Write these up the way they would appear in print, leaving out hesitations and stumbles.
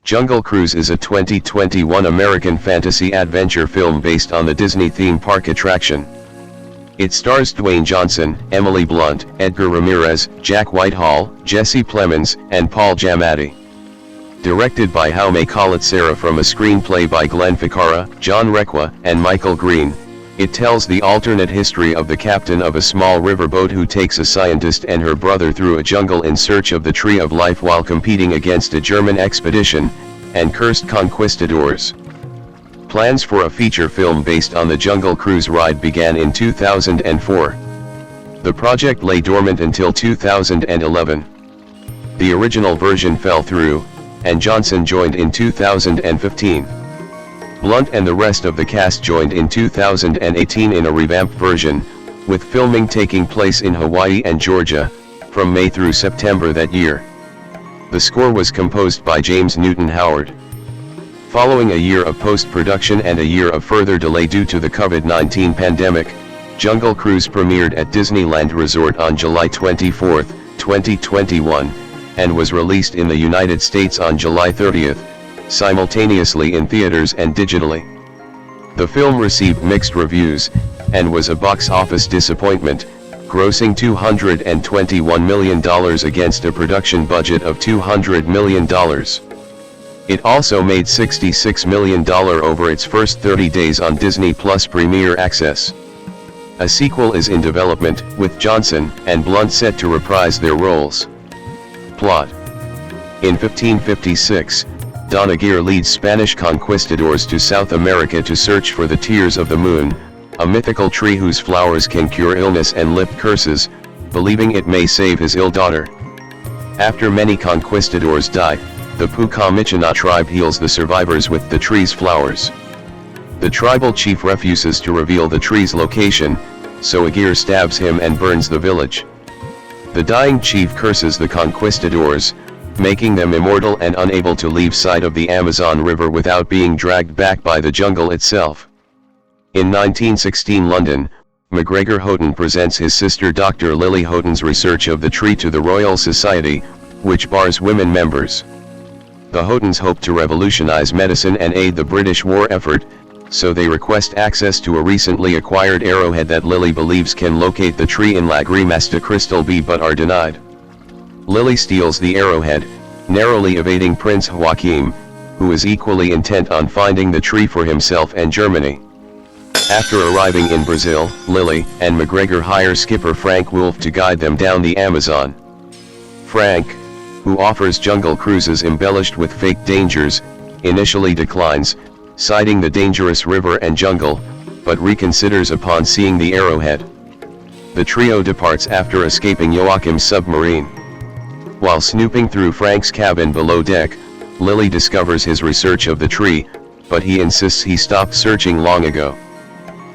Jungle Cruise is a 2021 American fantasy adventure film based on the Disney theme park attraction. It stars Dwayne Johnson, Emily Blunt, Edgar Ramírez, Jack Whitehall, Jesse Plemons, and Paul Giamatti. Directed by Jaume Collet-Serra from a screenplay by Ficarra, John Requa, and Michael Green, It tells the alternate history of the captain of a small riverboat who takes a scientist and her brother through a jungle in search of the Tree of Life while competing against a German expedition, and cursed conquistadors. Plans for a feature film based on the Jungle Cruise ride began in 2004. The project lay dormant until 2011. The original version fell through, and Johnson joined in 2015. Blunt and the rest of the cast joined in 2018 in a revamped version, with filming taking place in Hawaii and Georgia, from May through September that year. The score was composed by James Newton Howard. Following a year of post-production and a year of further delay due to the COVID-19 pandemic, Jungle Cruise premiered at Disneyland Resort on July 24, 2021, and was released in the United States on July 30, simultaneously in theaters and digitally. The film received mixed reviews, and was a box office disappointment, grossing $221 million against a production budget of $200 million. It also made $66 million over its first 30 days on Disney Plus Premier Access. A sequel is in development, with Johnson and Blunt set to reprise their roles. Plot. In 1556, Don Aguirre leads Spanish conquistadors to South America to search for the Tears of the Moon, a mythical tree whose flowers can cure illness and lift curses, believing it may save his ill daughter. After many conquistadors die, the Pucamichana tribe heals the survivors with the tree's flowers. The tribal chief refuses to reveal the tree's location, so Aguirre stabs him and burns the village. The dying chief curses the conquistadors, making them immortal and unable to leave sight of the Amazon River without being dragged back by the jungle itself. In 1916 London, MacGregor Houghton presents his sister Dr. Lily Houghton's research of the tree to the Royal Society, which bars women members. The Houghtons hope to revolutionize medicine and aid the British war effort, so they request access to a recently acquired arrowhead that Lily believes can locate the tree in Lagrimas de Crystal B but are denied. Lily steals the arrowhead, narrowly evading Prince Joachim, who is equally intent on finding the tree for himself and Germany. After arriving in Brazil, Lily and MacGregor hire skipper Frank Wolff to guide them down the Amazon. Frank, who offers jungle cruises embellished with fake dangers, initially declines, citing the dangerous river and jungle, but reconsiders upon seeing the arrowhead. The trio departs after escaping Joachim's submarine. While snooping through Frank's cabin below deck, Lily discovers his research of the tree, but he insists he stopped searching long ago.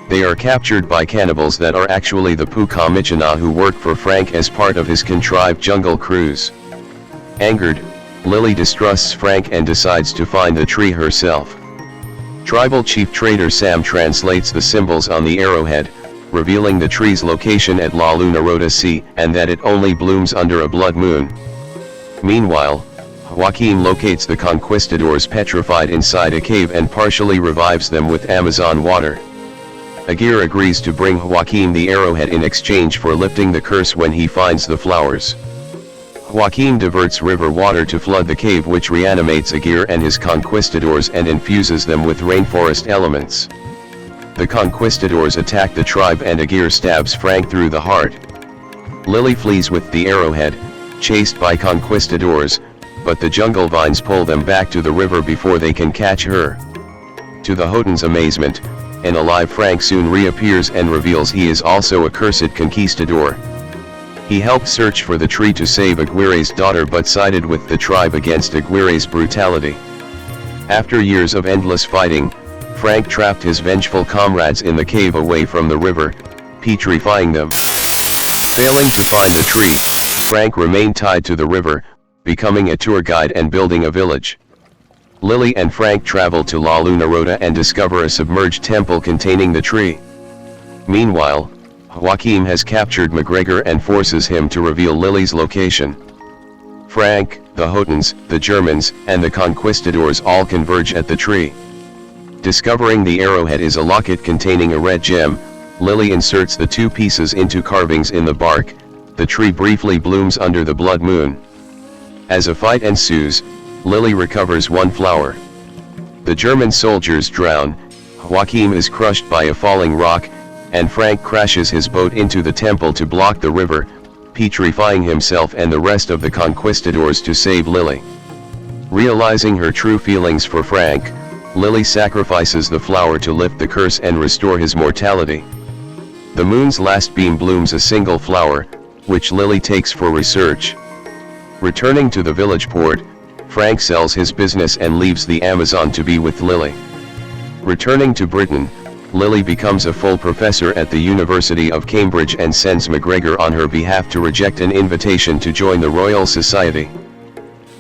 They are captured by cannibals that are actually the Pucamichana who work for Frank as part of his contrived jungle cruise. Angered, Lily distrusts Frank and decides to find the tree herself. Tribal chief trader Sam translates the symbols on the arrowhead, revealing the tree's location at La Luna Rota Sea and that it only blooms under a blood moon. Meanwhile, Joachim locates the conquistadors petrified inside a cave and partially revives them with Amazon water. Aguirre agrees to bring Joachim the arrowhead in exchange for lifting the curse when he finds the flowers. Joachim diverts river water to flood the cave, which reanimates Aguirre and his conquistadors and infuses them with rainforest elements. The conquistadors attack the tribe and Aguirre stabs Frank through the heart. Lily flees with the arrowhead, chased by conquistadors, but the jungle vines pull them back to the river before they can catch her. To the Houghtons' amazement, an alive Frank soon reappears and reveals he is also a cursed conquistador. He helped search for the tree to save Aguirre's daughter but sided with the tribe against Aguirre's brutality. After years of endless fighting, Frank trapped his vengeful comrades in the cave away from the river, petrifying them. Failing to find the tree, Frank remained tied to the river, becoming a tour guide and building a village. Lily and Frank travel to La Luna Rota and discover a submerged temple containing the tree. Meanwhile, Joachim has captured MacGregor and forces him to reveal Lily's location. Frank, the Houghtons, the Germans, and the conquistadors all converge at the tree. Discovering the arrowhead is a locket containing a red gem, Lily inserts the two pieces into carvings in the bark. The tree briefly blooms under the blood moon. As a fight ensues, Lily recovers one flower. The German soldiers drown, Joaquim is crushed by a falling rock, and Frank crashes his boat into the temple to block the river, petrifying himself and the rest of the conquistadors to save Lily. Realizing her true feelings for Frank, Lily sacrifices the flower to lift the curse and restore his mortality. The moon's last beam blooms a single flower, which Lily takes for research. Returning to the village port, Frank sells his business and leaves the Amazon to be with Lily. Returning to Britain, Lily becomes a full professor at the University of Cambridge and sends MacGregor on her behalf to reject an invitation to join the Royal Society.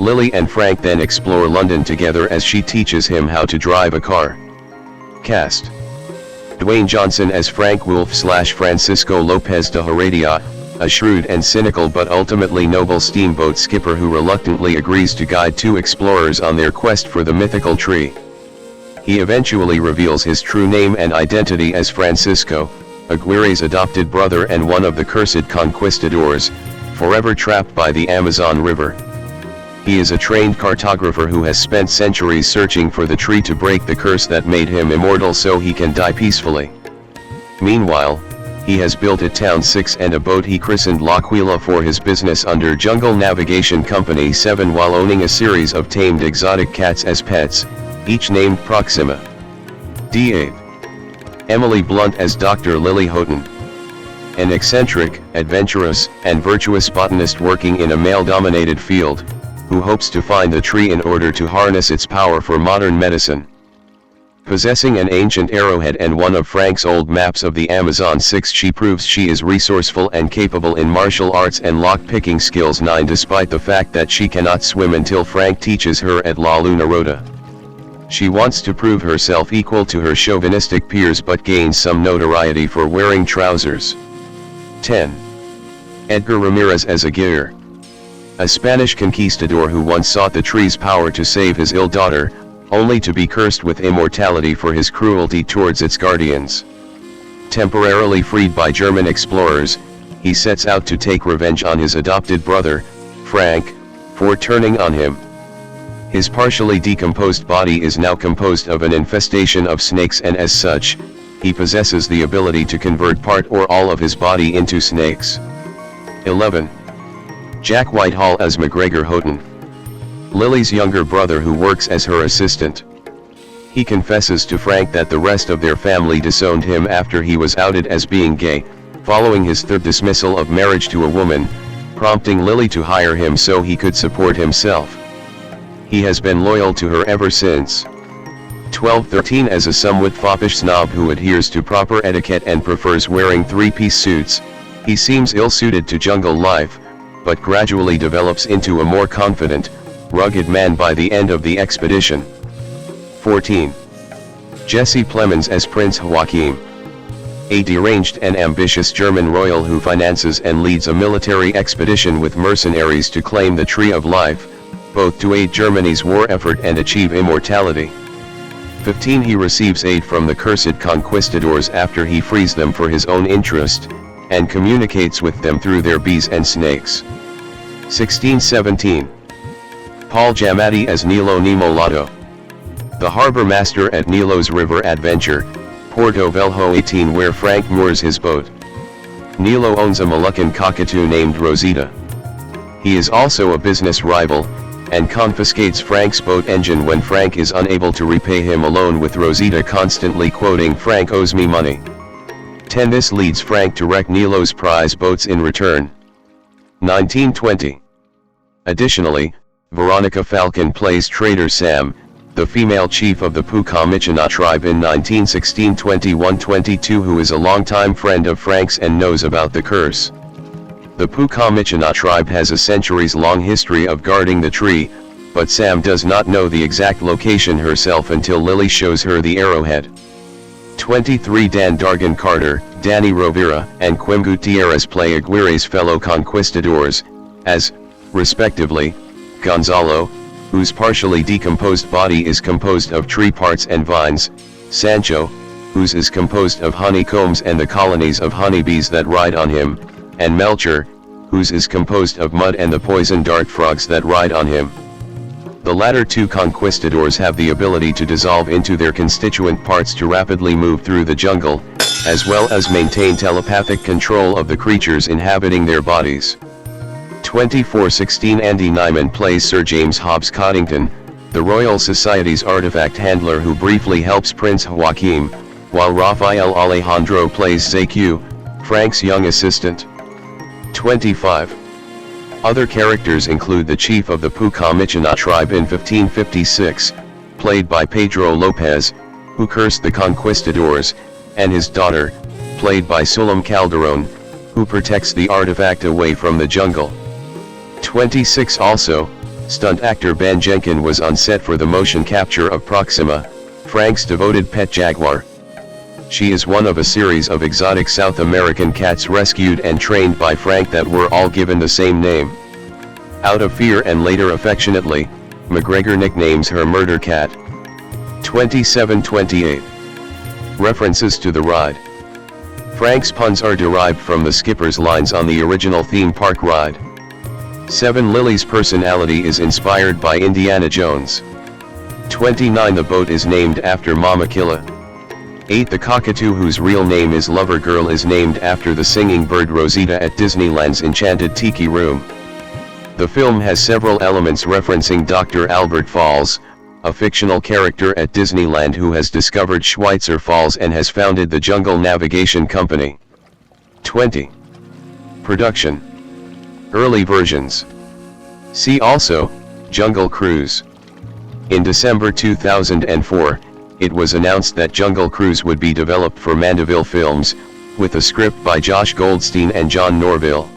Lily and Frank then explore London together as she teaches him how to drive a car. Cast: Dwayne Johnson as Frank Wolf/Francisco Lopez de Heredia, a shrewd and cynical but ultimately noble steamboat skipper who reluctantly agrees to guide two explorers on their quest for the mythical tree. He eventually reveals his true name and identity as Francisco, Aguirre's adopted brother and one of the cursed conquistadors, forever trapped by the Amazon River. He is a trained cartographer who has spent centuries searching for the tree to break the curse that made him immortal so he can die peacefully. Meanwhile, he has built a Town 6 and a boat he christened L'Aquila for his business under Jungle Navigation Company 7 while owning a series of tamed exotic cats as pets, each named Proxima. D8. Emily Blunt as Dr. Lily Houghton. An eccentric, adventurous, and virtuous botanist working in a male-dominated field, who hopes to find the tree in order to harness its power for modern medicine. Possessing an ancient arrowhead and one of Frank's old maps of the Amazon 6, she proves she is resourceful and capable in martial arts and lock-picking skills 9 despite the fact that she cannot swim until Frank teaches her at La Luna Rota. She wants to prove herself equal to her chauvinistic peers but gains some notoriety for wearing trousers. 10. Edgar Ramírez as Edgar. A Spanish conquistador who once sought the tree's power to save his ill daughter, only to be cursed with immortality for his cruelty towards its guardians. Temporarily freed by German explorers, he sets out to take revenge on his adopted brother, Frank, for turning on him. His partially decomposed body is now composed of an infestation of snakes and as such, he possesses the ability to convert part or all of his body into snakes. 11. Jack Whitehall as MacGregor Houghton. Lily's younger brother who works as her assistant. He confesses to Frank that the rest of their family disowned him after he was outed as being gay, following his third dismissal of marriage to a woman, prompting Lily to hire him so he could support himself. He has been loyal to her ever since. 12-13 as a somewhat foppish snob who adheres to proper etiquette and prefers wearing three-piece suits, he seems ill-suited to jungle life, but gradually develops into a more confident, rugged man by the end of the expedition. 14. Jesse Plemons as Prince Joachim. A deranged and ambitious German royal who finances and leads a military expedition with mercenaries to claim the Tree of Life, both to aid Germany's war effort and achieve immortality. 15. He receives aid from the cursed conquistadors after he frees them for his own interest, and communicates with them through their bees and snakes. 16-17. Paul Giamatti as Nilo Nemo Lotto. The harbor master at Nilo's River Adventure, Porto Velho 18 where Frank moors his boat. Nilo owns a Moluccan cockatoo named Rosita. He is also a business rival, and confiscates Frank's boat engine when Frank is unable to repay him alone with Rosita constantly quoting "Frank owes me money." 10. This leads Frank to wreck Nilo's prize boats in return. 19-20. Additionally, Veronica Falcon plays Trader Sam, the female chief of the Puka-Michina tribe in 1916-21-22 who is a longtime friend of Frank's and knows about the curse. The Puka-Michina tribe has a centuries-long history of guarding the tree, but Sam does not know the exact location herself until Lily shows her the arrowhead. 23. Dan Dargan Carter, Danny Rovira, and Quim Gutierrez play Aguirre's fellow conquistadors, as, respectively, Gonzalo, whose partially decomposed body is composed of tree parts and vines, Sancho, whose is composed of honeycombs and the colonies of honeybees that ride on him, and Melcher, whose is composed of mud and the poison dart frogs that ride on him. The latter two conquistadors have the ability to dissolve into their constituent parts to rapidly move through the jungle, as well as maintain telepathic control of the creatures inhabiting their bodies. 24/16 Andy Nyman plays Sir James Hobbs Coddington, the Royal Society's artifact handler who briefly helps Prince Joachim, while Rafael Alejandro plays Zeku, Frank's young assistant. 25. Other characters include the chief of the Pucamichana tribe in 1556, played by Pedro Lopez, who cursed the conquistadors, and his daughter, played by Sulam Calderon, who protects the artifact away from the jungle. 26 Also, stunt actor Ben Jenkin was on set for the motion capture of Proxima, Frank's devoted pet jaguar. She is one of a series of exotic South American cats rescued and trained by Frank that were all given the same name. Out of fear and later affectionately, McGregor nicknames her Murder Cat. 27-28. References to the ride. Frank's puns are derived from the skipper's lines on the original theme park ride. 7 Lily's personality is inspired by Indiana Jones. 29 The boat is named after Mama Killa. 8 The cockatoo whose real name is Lover Girl is named after the singing bird Rosita at Disneyland's Enchanted Tiki Room. The film has several elements referencing Dr. Albert Falls, a fictional character at Disneyland who has discovered Schweitzer Falls and has founded the Jungle Navigation Company. 20. Production. Early versions. See also, Jungle Cruise. In December 2004, it was announced that Jungle Cruise would be developed for Mandeville Films, with a script by Josh Goldstein and John Norville.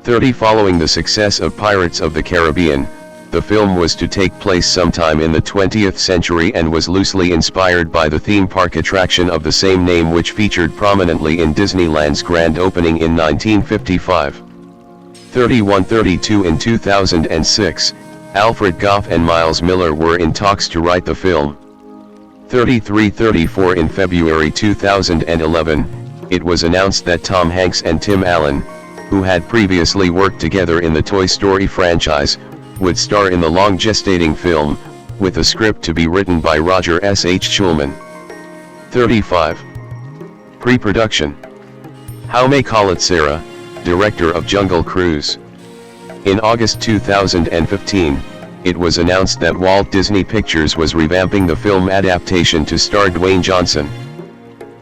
30 Following the success of Pirates of the Caribbean, the film was to take place sometime in the 20th century and was loosely inspired by the theme park attraction of the same name which featured prominently in Disneyland's grand opening in 1955. 31-32 In 2006, Alfred Goff and Miles Miller were in talks to write the film. 33-34 In February 2011, it was announced that Tom Hanks and Tim Allen, who had previously worked together in the Toy Story franchise, would star in the long-gestating film, with a script to be written by Roger S. H. Schulman. 35. Pre-production. Jaume Collet-Serra, director of Jungle Cruise. In August 2015, it was announced that Walt Disney Pictures was revamping the film adaptation to star Dwayne Johnson.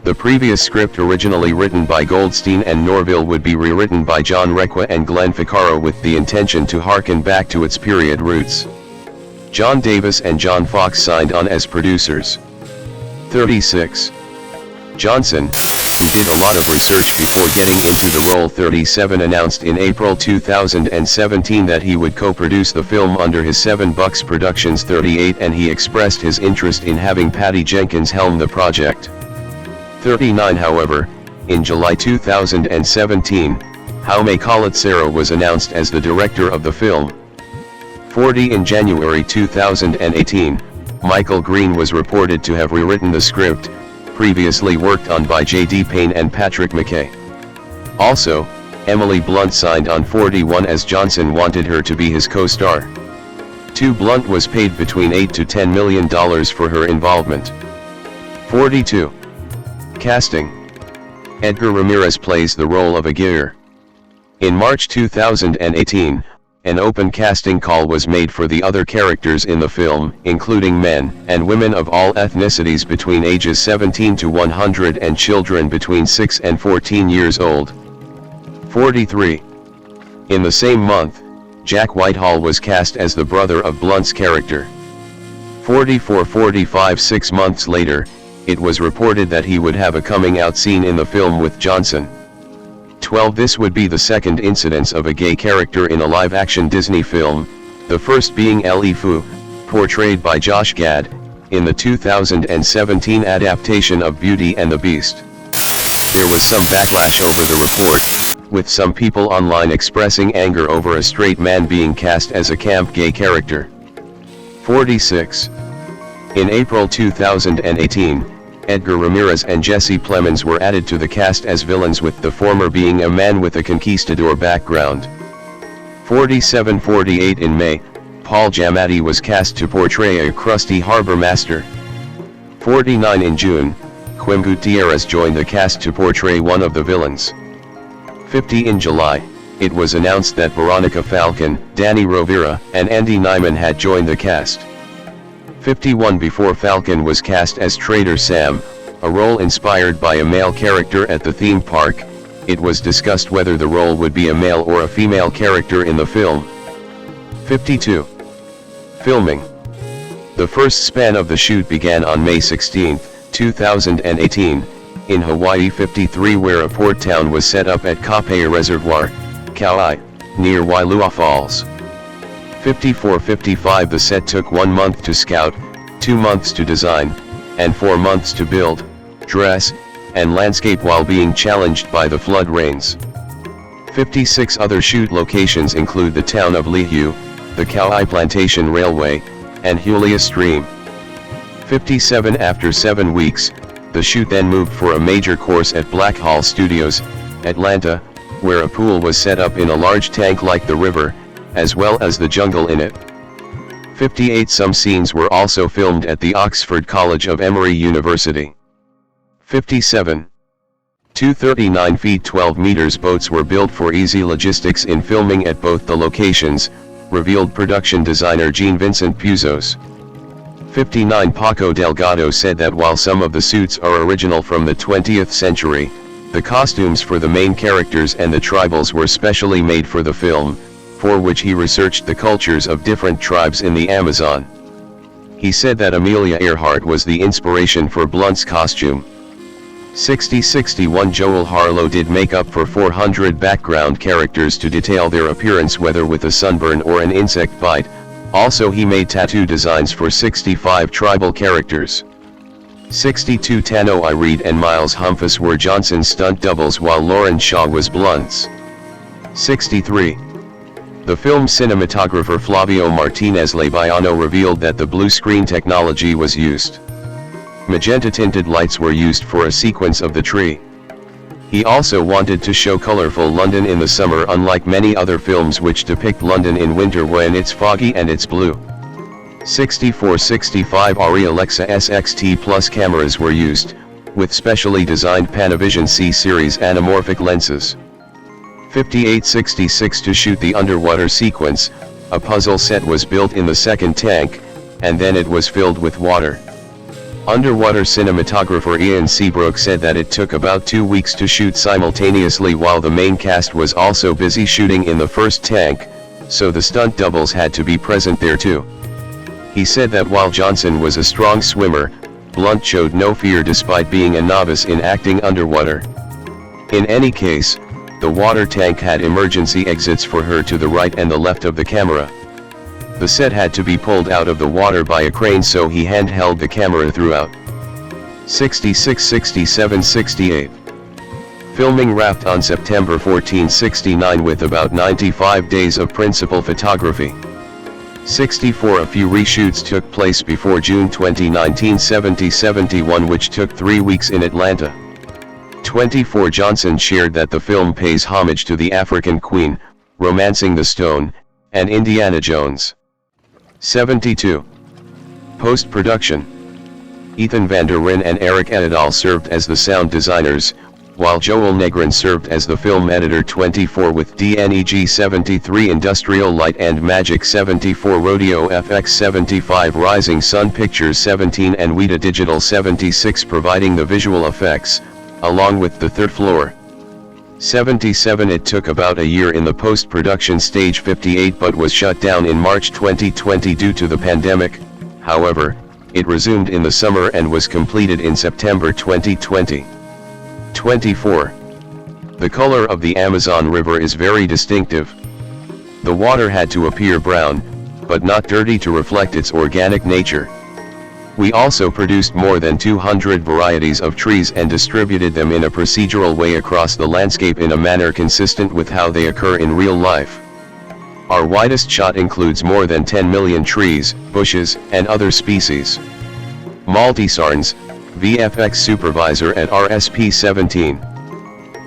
The previous script, originally written by Goldstein and Norville, would be rewritten by John Requa and Glenn Ficarra with the intention to harken back to its period roots. John Davis and John Fox signed on as producers. 36. Johnson, who did a lot of research before getting into the role. 37 announced in April 2017 that he would co-produce the film under his 7 Bucks Productions. 38 And he expressed his interest in having Patty Jenkins helm the project. 39 However, in July 2017, Jaume Collet-Serra was announced as the director of the film. 40 In January 2018, Michael Green was reported to have rewritten the script, previously worked on by J.D. Payne and Patrick McKay. Also, Emily Blunt signed on. 41 As Johnson wanted her to be his co-star. 2 Blunt was paid between $8 to $10 million for her involvement. 42. Casting. Edgar Ramírez plays the role of Edgar. In March 2018, an open casting call was made for the other characters in the film, including men and women of all ethnicities between ages 17 to 100 and children between 6 and 14 years old. 43. In the same month, Jack Whitehall was cast as the brother of Blunt's character. 44-45 6 months later, it was reported that he would have a coming-out scene in the film with Johnson. 12 This would be the second incidence of a gay character in a live-action Disney film, the first being Ellie Fu, portrayed by Josh Gad, in the 2017 adaptation of Beauty and the Beast. There was some backlash over the report, with some people online expressing anger over a straight man being cast as a camp gay character. 46. In April 2018, Edgar Ramírez and Jesse Plemons were added to the cast as villains, with the former being a man with a conquistador background. 47-48 In May, Paul Giamatti was cast to portray a crusty harbor master. 49 In June, Quim Gutierrez joined the cast to portray one of the villains. 50 In July, it was announced that Veronica Falcon, Danny Rovira, and Andy Nyman had joined the cast. 51 Before Falcon was cast as Trader Sam, a role inspired by a male character at the theme park, it was discussed whether the role would be a male or a female character in the film. 52. Filming. The first span of the shoot began on May 16, 2018, in Hawaii. 53 Where a port town was set up at Kapea Reservoir, Kauai, near Wailua Falls. 54-55 The set took 1 month to scout, 2 months to design, and 4 months to build, dress, and landscape while being challenged by the flood rains. 56 Other shoot locations include the town of Lihu, the Kauai Plantation Railway, and Hulia Stream. 57 After 7 weeks, the shoot then moved for a major course at Blackhall Studios, Atlanta, where a pool was set up in a large tank like the river, as well as the jungle in it. 58 Some scenes were also filmed at the Oxford College of Emory University. 57. 239 feet 12 meters boats were built for easy logistics in filming at both the locations, revealed production designer Jean-Vincent Puzos. 59 Paco Delgado said that while some of the suits are original from the 20th century, the costumes for the main characters and the tribals were specially made for the film, for which he researched the cultures of different tribes in the Amazon. He said that Amelia Earhart was the inspiration for Blunt's costume. 60-61 Joel Harlow did makeup for 400 background characters to detail their appearance whether with a sunburn or an insect bite, also he made tattoo designs for 65 tribal characters. 62 Tanoi Reed and Miles Humphus were Johnson's stunt doubles while Lauren Shaw was Blunt's. 63. The film's cinematographer Flavio Martinez Lebiano revealed that the blue screen technology was used. Magenta-tinted lights were used for a sequence of the tree. He also wanted to show colorful London in the summer unlike many other films which depict London in winter when it's foggy and it's blue. 64-65 ARRI Alexa SXT Plus cameras were used, with specially designed Panavision C-series anamorphic lenses. 58-66 To shoot the underwater sequence, a puzzle set was built in the second tank, and then it was filled with water. Underwater cinematographer Ian Seabrook said that it took about 2 weeks to shoot simultaneously while the main cast was also busy shooting in the first tank, so the stunt doubles had to be present there too. He said that while Johnson was a strong swimmer, Blunt showed no fear despite being a novice in acting underwater. In any case, the water tank had emergency exits for her to the right and the left of the camera. The set had to be pulled out of the water by a crane so he handheld the camera throughout. 66-67-68. Filming wrapped on September 14, 69 with about 95 days of principal photography. 64 A few reshoots took place before June 2019 70-71 which took 3 weeks in Atlanta. 24 Johnson shared that the film pays homage to the African Queen, Romancing the Stone, and Indiana Jones. 72. Post-production. Ethan van der Ryn and Eric Edal served as the sound designers, while Joel Negrin served as the film editor. 24 With DNEG 73 Industrial Light and Magic 74 Rodeo FX 75 Rising Sun Pictures 17 and Weta Digital 76 providing the visual effects, along with the third floor. 77 It took about a year in the post-production stage 58 but was shut down in March 2020 due to the pandemic, however, it resumed in the summer and was completed in September 2020. 24. The color of the Amazon River is very distinctive. The water had to appear brown, but not dirty to reflect its organic nature. We also produced more than 200 varieties of trees and distributed them in a procedural way across the landscape in a manner consistent with how they occur in real life. Our widest shot includes more than 10 million trees, bushes, and other species. Malte Sarnes, VFX supervisor at RSP 17.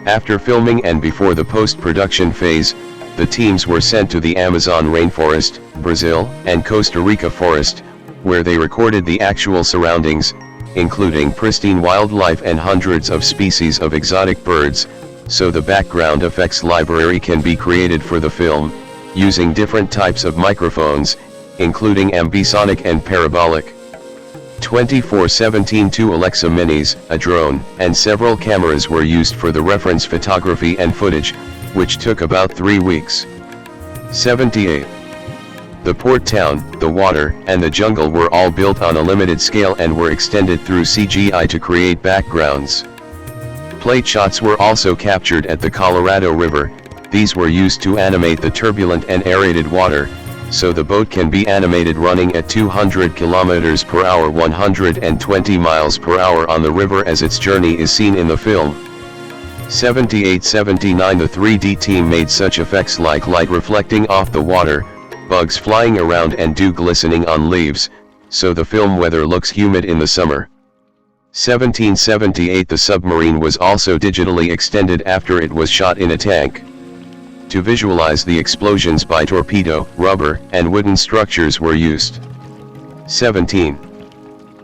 After filming and before the post-production phase, the teams were sent to the Amazon rainforest, Brazil, and Costa Rica forest, where they recorded the actual surroundings, including pristine wildlife and hundreds of species of exotic birds, so the background effects library can be created for the film, using different types of microphones, including ambisonic and parabolic. 24-17 two Alexa Minis, a drone, and several cameras were used for the reference photography and footage, which took about 3 weeks. 78. The port town, the water, and the jungle were all built on a limited scale and were extended through CGI to create backgrounds. Plate shots were also captured at the Colorado River. These were used to animate the turbulent and aerated water, so the boat can be animated running at 200 km per hour 120 miles per hour on the river as its journey is seen in the film. 78-79 The 3D team made such effects like light reflecting off the water, bugs flying around and dew glistening on leaves, so the film weather looks humid in the summer. 1778 The submarine was also digitally extended after it was shot in a tank. To visualize the explosions by torpedo, rubber, and wooden structures were used. 17.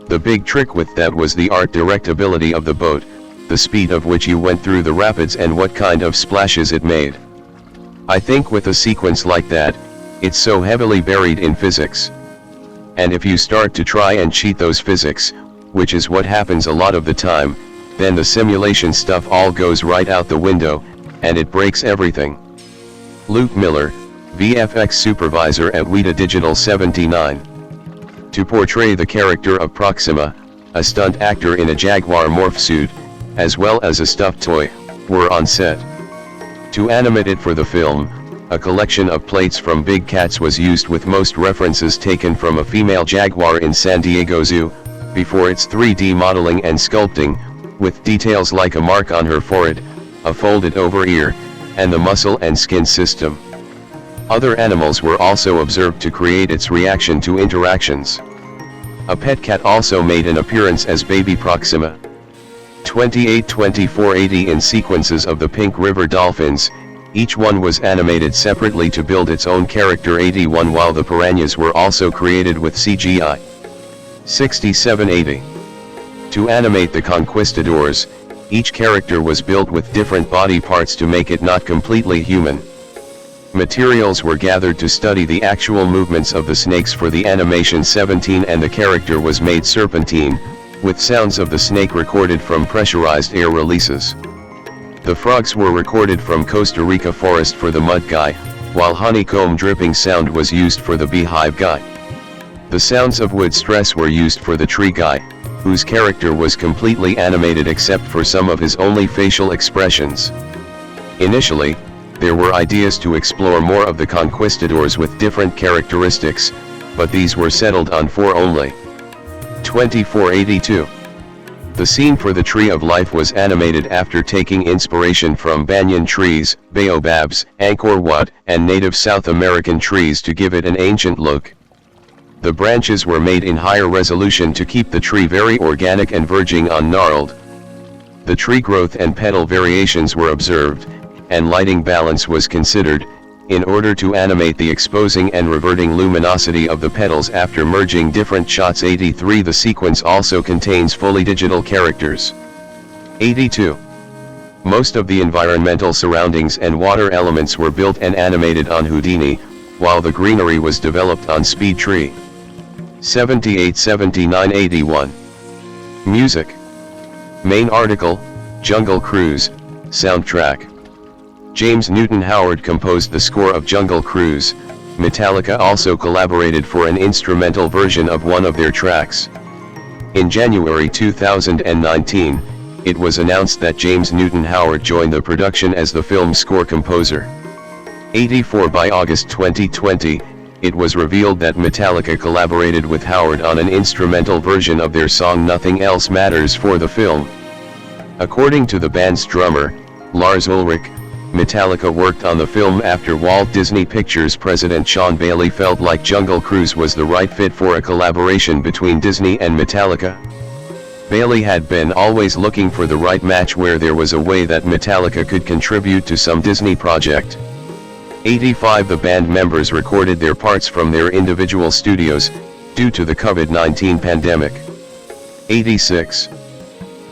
The big trick with that was the art directability of the boat, the speed of which you went through the rapids and what kind of splashes it made. I think with a sequence like that, it's so heavily buried in physics. And if you start to try and cheat those physics, which is what happens a lot of the time, then the simulation stuff all goes right out the window, and it breaks everything. Luke Miller, VFX supervisor at Weta Digital 79. To portray the character of Proxima, a stunt actor in a Jaguar morph suit, as well as a stuffed toy, were on set. To animate it for the film, a collection of plates from Big Cats was used with most references taken from a female jaguar in San Diego Zoo, before its 3D modeling and sculpting, with details like a mark on her forehead, a folded over ear, and the muscle and skin system. Other animals were also observed to create its reaction to interactions. A pet cat also made an appearance as baby Proxima. 28-24-80 In sequences of the Pink River dolphins, each one was animated separately to build its own character. 81 While the piranhas were also created with CGI. 67-80. To animate the conquistadors, each character was built with different body parts to make it not completely human. Materials were gathered to study the actual movements of the snakes for the animation. 17 And the character was made serpentine, with sounds of the snake recorded from pressurized air releases. The frogs were recorded from Costa Rica forest for the mud guy, while honeycomb dripping sound was used for the beehive guy. The sounds of wood stress were used for the tree guy, whose character was completely animated except for some of his only facial expressions. Initially, there were ideas to explore more of the conquistadors with different characteristics, but these were settled on 4 only. 24-82. The scene for the Tree of Life was animated after taking inspiration from banyan trees, baobabs, Angkor Wat, and native South American trees to give it an ancient look. The branches were made in higher resolution to keep the tree very organic and verging on gnarled. The tree growth and petal variations were observed, and lighting balance was considered, in order to animate the exposing and reverting luminosity of the petals after merging different shots. 83 The sequence also contains fully digital characters. 82. Most of the environmental surroundings and water elements were built and animated on Houdini, while the greenery was developed on Speed Tree. 78-79-81. Music. Main article, Jungle Cruise, soundtrack. James Newton Howard composed the score of Jungle Cruise. Metallica also collaborated for an instrumental version of one of their tracks. In January 2019, it was announced that James Newton Howard joined the production as the film's score composer. 84 By August 2020, it was revealed that Metallica collaborated with Howard on an instrumental version of their song Nothing Else Matters for the film. According to the band's drummer, Lars Ulrich, Metallica worked on the film after Walt Disney Pictures president Sean Bailey felt like Jungle Cruise was the right fit for a collaboration between Disney and Metallica. Bailey had been always looking for the right match where there was a way that Metallica could contribute to some Disney project. 85 The band members recorded their parts from their individual studios, due to the COVID-19 pandemic. 86.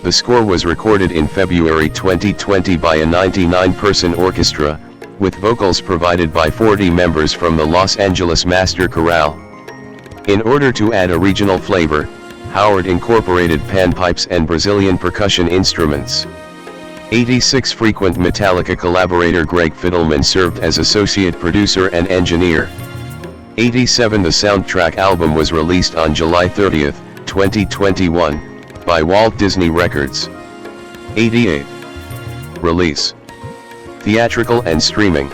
The score was recorded in February 2020 by a 99-person orchestra, with vocals provided by 40 members from the Los Angeles Master Chorale. In order to add a regional flavor, Howard incorporated panpipes and Brazilian percussion instruments. 86 Frequent Metallica collaborator Greg Fidelman served as associate producer and engineer. 87 The soundtrack album was released on July 30, 2021, by Walt Disney Records. 88. Release. Theatrical and streaming.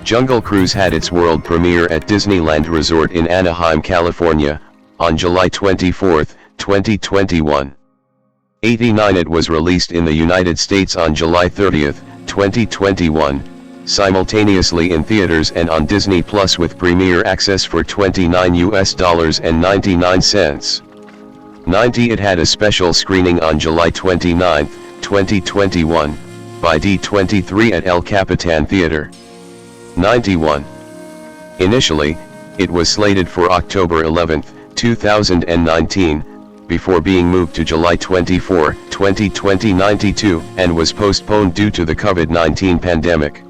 Jungle Cruise had its world premiere at Disneyland Resort in Anaheim, California, on July 24, 2021. 89 It was released in the United States on July 30, 2021, simultaneously in theaters and on Disney Plus with premiere access for $29.99. 90 It had a special screening on July 29, 2021, by D23 at El Capitan Theater. 91. Initially, it was slated for October 11, 2019, before being moved to July 24, 2020 92, and was postponed due to the COVID-19 pandemic.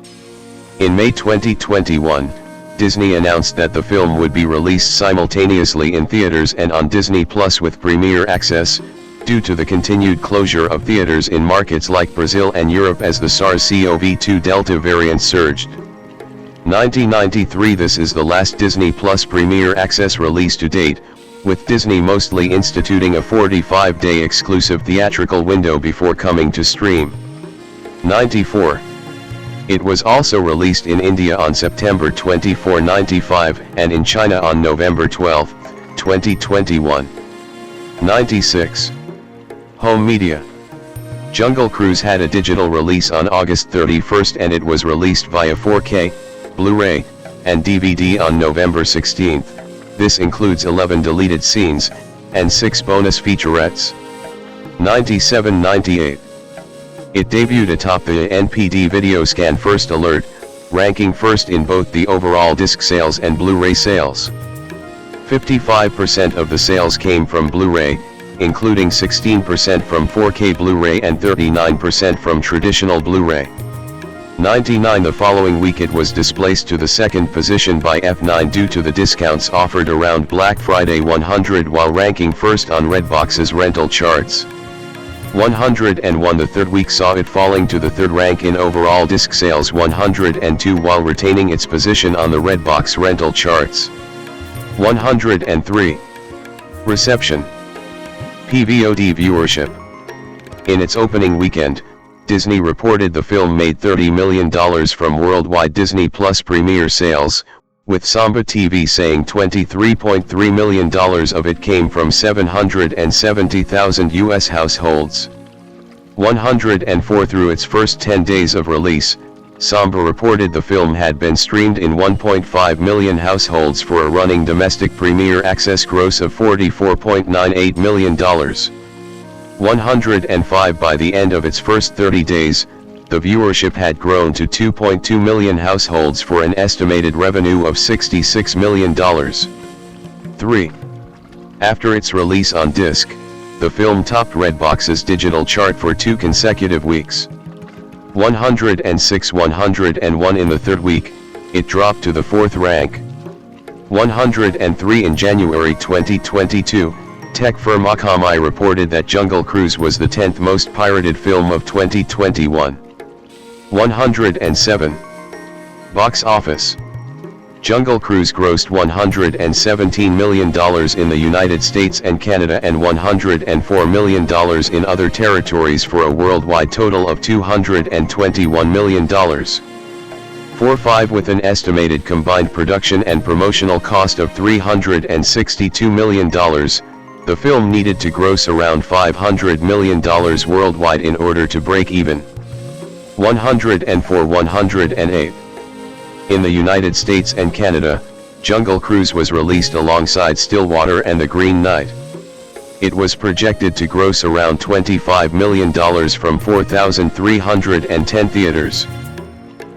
In May 2021, Disney announced that the film would be released simultaneously in theaters and on Disney Plus with premiere access, due to the continued closure of theaters in markets like Brazil and Europe as the SARS-CoV-2 Delta variant surged. 1993 This is the last Disney Plus premiere access release to date, with Disney mostly instituting a 45-day exclusive theatrical window before coming to stream. 94. It was also released in India on September 24, 95, and in China on November 12, 2021. 96. Home media. Jungle Cruise had a digital release on August 31 and it was released via 4K, Blu-ray, and DVD on November 16. This includes 11 deleted scenes, and 6 bonus featurettes. 97-98. It debuted atop the NPD Videoscan First Alert, ranking first in both the overall disc sales and Blu-ray sales. 55% of the sales came from Blu-ray, including 16% from 4K Blu-ray and 39% from traditional Blu-ray. 99 The following week it was displaced to the second position by F9 due to the discounts offered around Black Friday 100 while ranking first on Redbox's rental charts. 101 The third week saw it falling to the third rank in overall disc sales 102 while retaining its position on the Redbox rental charts. 103. Reception. PVOD viewership. In its opening weekend, Disney reported the film made $30 million from worldwide Disney Plus premiere sales, with Samba TV saying $23.3 million of it came from 770,000 U.S. households. 104 Through its first 10 days of release, Samba reported the film had been streamed in 1.5 million households for a running domestic premiere access gross of $44.98 million. 105 By the end of its first 30 days, the viewership had grown to 2.2 million households for an estimated revenue of $66 million. 3. After its release on disc, the film topped Redbox's digital chart for 2 consecutive weeks. 106 101 In the third week, it dropped to the 4th rank. 103 In January 2022, tech firm Akamai reported that Jungle Cruise was the 10th most pirated film of 2021. 107. Box office. Jungle Cruise grossed $117 million in the United States and Canada and $104 million in other territories for a worldwide total of $221 million. 4.5 With an estimated combined production and promotional cost of $362 million, the film needed to gross around $500 million worldwide in order to break even. 104 108. In the United States and Canada, Jungle Cruise was released alongside Stillwater and The Green Knight. It was projected to gross around $25 million from 4,310 theaters.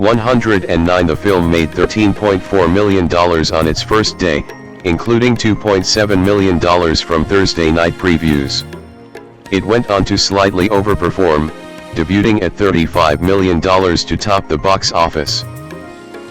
109. The film made $13.4 million on its first day, including $2.7 million from Thursday night previews. It went on to slightly overperform, debuting at $35 million to top the box office.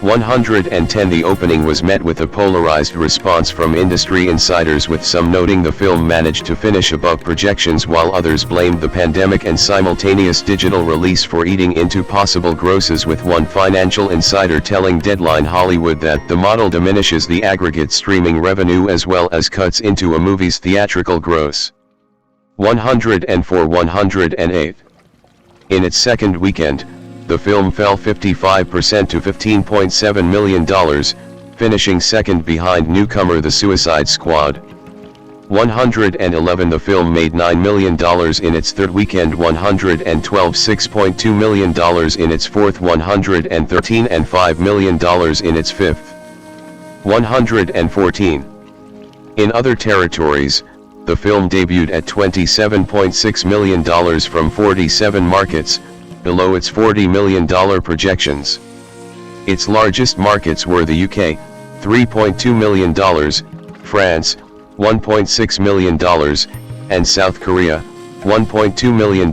110. The opening was met with a polarized response from industry insiders, with some noting the film managed to finish above projections while others blamed the pandemic and simultaneous digital release for eating into possible grosses, with one financial insider telling Deadline Hollywood that the model diminishes the aggregate streaming revenue as well as cuts into a movie's theatrical gross. 104. 108. In its second weekend, the film fell 55% to $15.7 million, finishing second behind newcomer The Suicide Squad. 111. The film made $9 million in its third weekend, 112. $6.2 million in its fourth, 113, and $5 million in its fifth. 114. In other territories, the film debuted at $27.6 million from 47 markets, below its $40 million projections. Its largest markets were the UK, $3.2 million, France, $1.6 million, and South Korea, $1.2 million.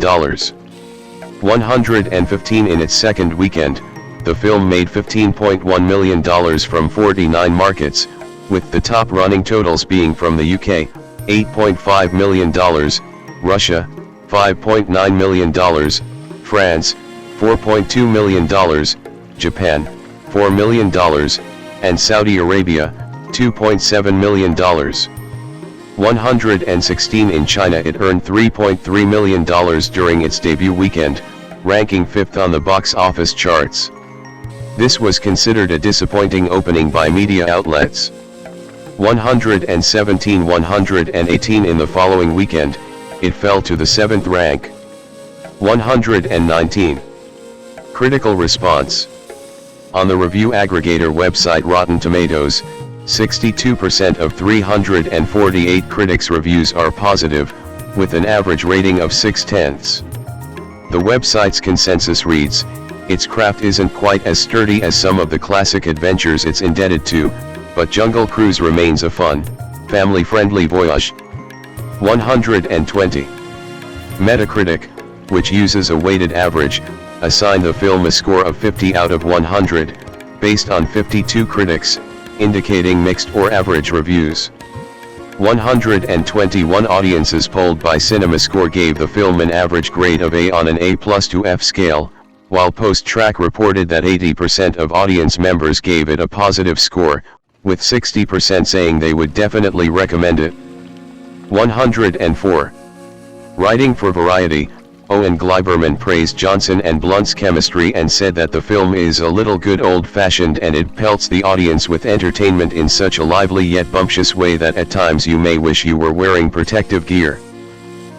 115. In its second weekend, the film made $15.1 million from 49 markets, with the top running totals being from the UK, $8.5 million, Russia, $5.9 million, France, $4.2 million, Japan, $4 million, and Saudi Arabia, $2.7 million. 116. In China, it earned $3.3 million during its debut weekend, ranking 5th on the box office charts. This was considered a disappointing opening by media outlets. 117. 118. In the following weekend, it fell to the 7th rank. 119. Critical response. On the review aggregator website Rotten Tomatoes, 62% of 348 critics' reviews are positive, with an average rating of 6/10. The website's consensus reads, "Its craft isn't quite as sturdy as some of the classic adventures it's indebted to, but Jungle Cruise remains a fun, family-friendly voyage." 120. Metacritic, which uses a weighted average, assigned the film a score of 50 out of 100, based on 52 critics, indicating mixed or average reviews. 121 audiences polled by CinemaScore gave the film an average grade of A on an A+ to F scale, while Post-Track reported that 80% of audience members gave it a positive score, with 60% saying they would definitely recommend it. 104. Writing for Variety, Owen Gleiberman praised Johnson and Blunt's chemistry and said that the film is a little good old-fashioned and it pelts the audience with entertainment in such a lively yet bumptious way that at times you may wish you were wearing protective gear.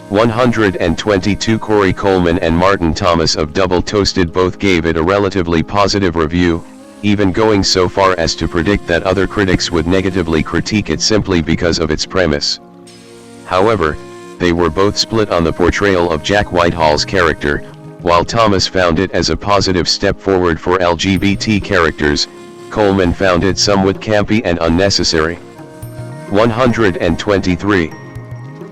122. Corey Coleman and Martin Thomas of Double Toasted both gave it a relatively positive review, even going so far as to predict that other critics would negatively critique it simply because of its premise. However, they were both split on the portrayal of Jack Whitehall's character. While Thomas found it as a positive step forward for LGBT characters, Coleman found it somewhat campy and unnecessary. 123.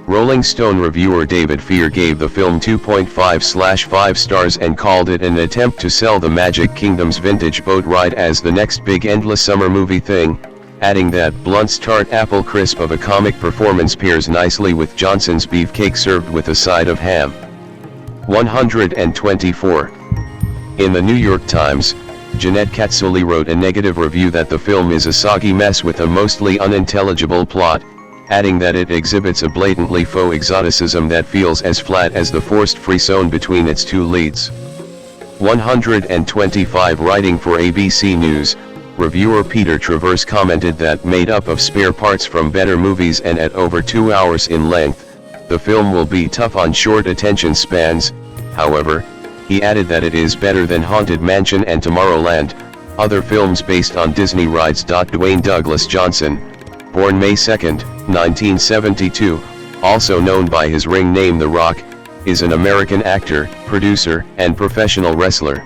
Rolling Stone reviewer David Fear gave the film 2.5/5 stars and called it an attempt to sell the Magic Kingdom's vintage boat ride as the next big endless summer movie thing, adding that Blunt's tart apple crisp of a comic performance pairs nicely with Johnson's beefcake served with a side of ham. 124. In the New York Times, Jeanette Katsoulis wrote a negative review that the film is a soggy mess with a mostly unintelligible plot, adding that it exhibits a blatantly faux exoticism that feels as flat as the forced frisson between its two leads. 125. Writing for ABC News, reviewer Peter Travers commented that made up of spare parts from better movies and at over 2 hours in length, the film will be tough on short attention spans. However, he added that it is better than Haunted Mansion and Tomorrowland, other films based on Disney rides. Dwayne Douglas Johnson, born May 2, 1972, also known by his ring name The Rock, is an American actor, producer, and professional wrestler.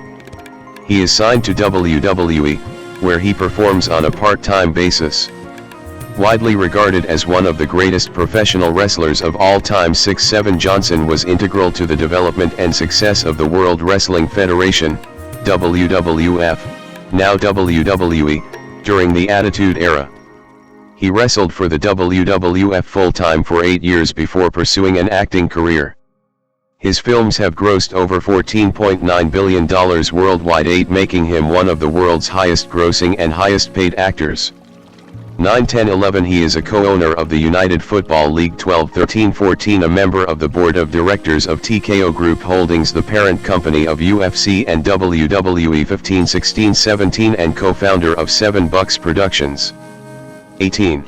He is signed to WWE, where he performs on a part-time basis. Widely regarded as one of the greatest professional wrestlers of all time, 6'7" Johnson was integral to the development and success of the World Wrestling Federation, WWF, now WWE, during the Attitude Era. He wrestled for the WWF full-time for 8 years before pursuing an acting career. His films have grossed over $14.9 billion worldwide, making him one of the world's highest-grossing and highest-paid actors. 9, 10, 11 He is a co-owner of the United Football League. 12, 13, 14 A member of the board of directors of TKO Group Holdings, the parent company of UFC and WWE. 15, 16, 17 and co-founder of 7 Bucks Productions. 18.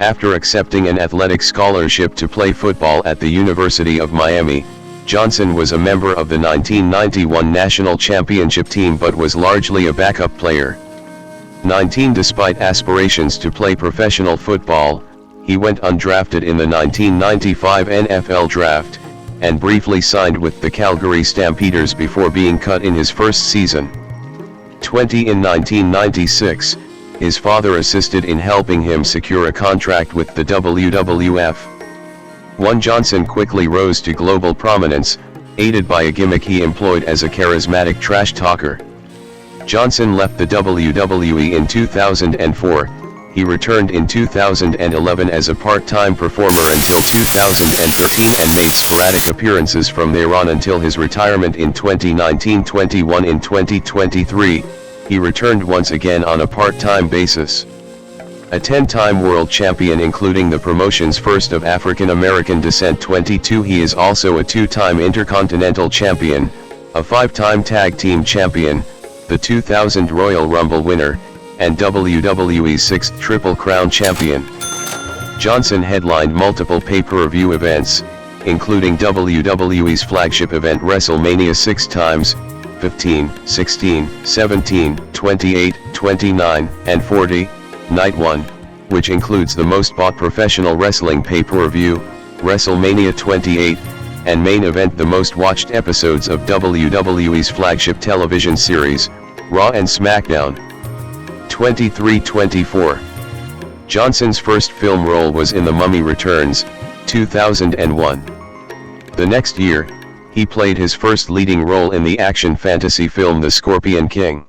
After accepting an athletic scholarship to play football at the University of Miami, Johnson was a member of the 1991 national championship team but was largely a backup player. 19 Despite aspirations to play professional football, he went undrafted in the 1995 NFL Draft, and briefly signed with the Calgary Stampeders before being cut in his first season. 20 In 1996, his father assisted in helping him secure a contract with the WWF. 1 Johnson quickly rose to global prominence, aided by a gimmick he employed as a charismatic trash talker. Johnson left the WWE in 2004, he returned in 2011 as a part-time performer until 2013 and made sporadic appearances from there on until his retirement in 2019-21. In 2023, he returned once again on a part-time basis. A 10-time world champion including the promotion's first of African-American descent. 22 He is also a 2-time Intercontinental Champion, a 5-time Tag Team Champion, the 2000 Royal Rumble winner, and WWE's 6th Triple Crown Champion. Johnson headlined multiple pay-per-view events, including WWE's flagship event WrestleMania 6 times, 15, 16, 17, 28, 29, and 40, Night 1, which includes the most bought professional wrestling pay-per-view, WrestleMania 28, and main event the most watched episodes of WWE's flagship television series, Raw and SmackDown. 23-24. Johnson's first film role was in The Mummy Returns, 2001. The next year, he played his first leading role in the action fantasy film The Scorpion King.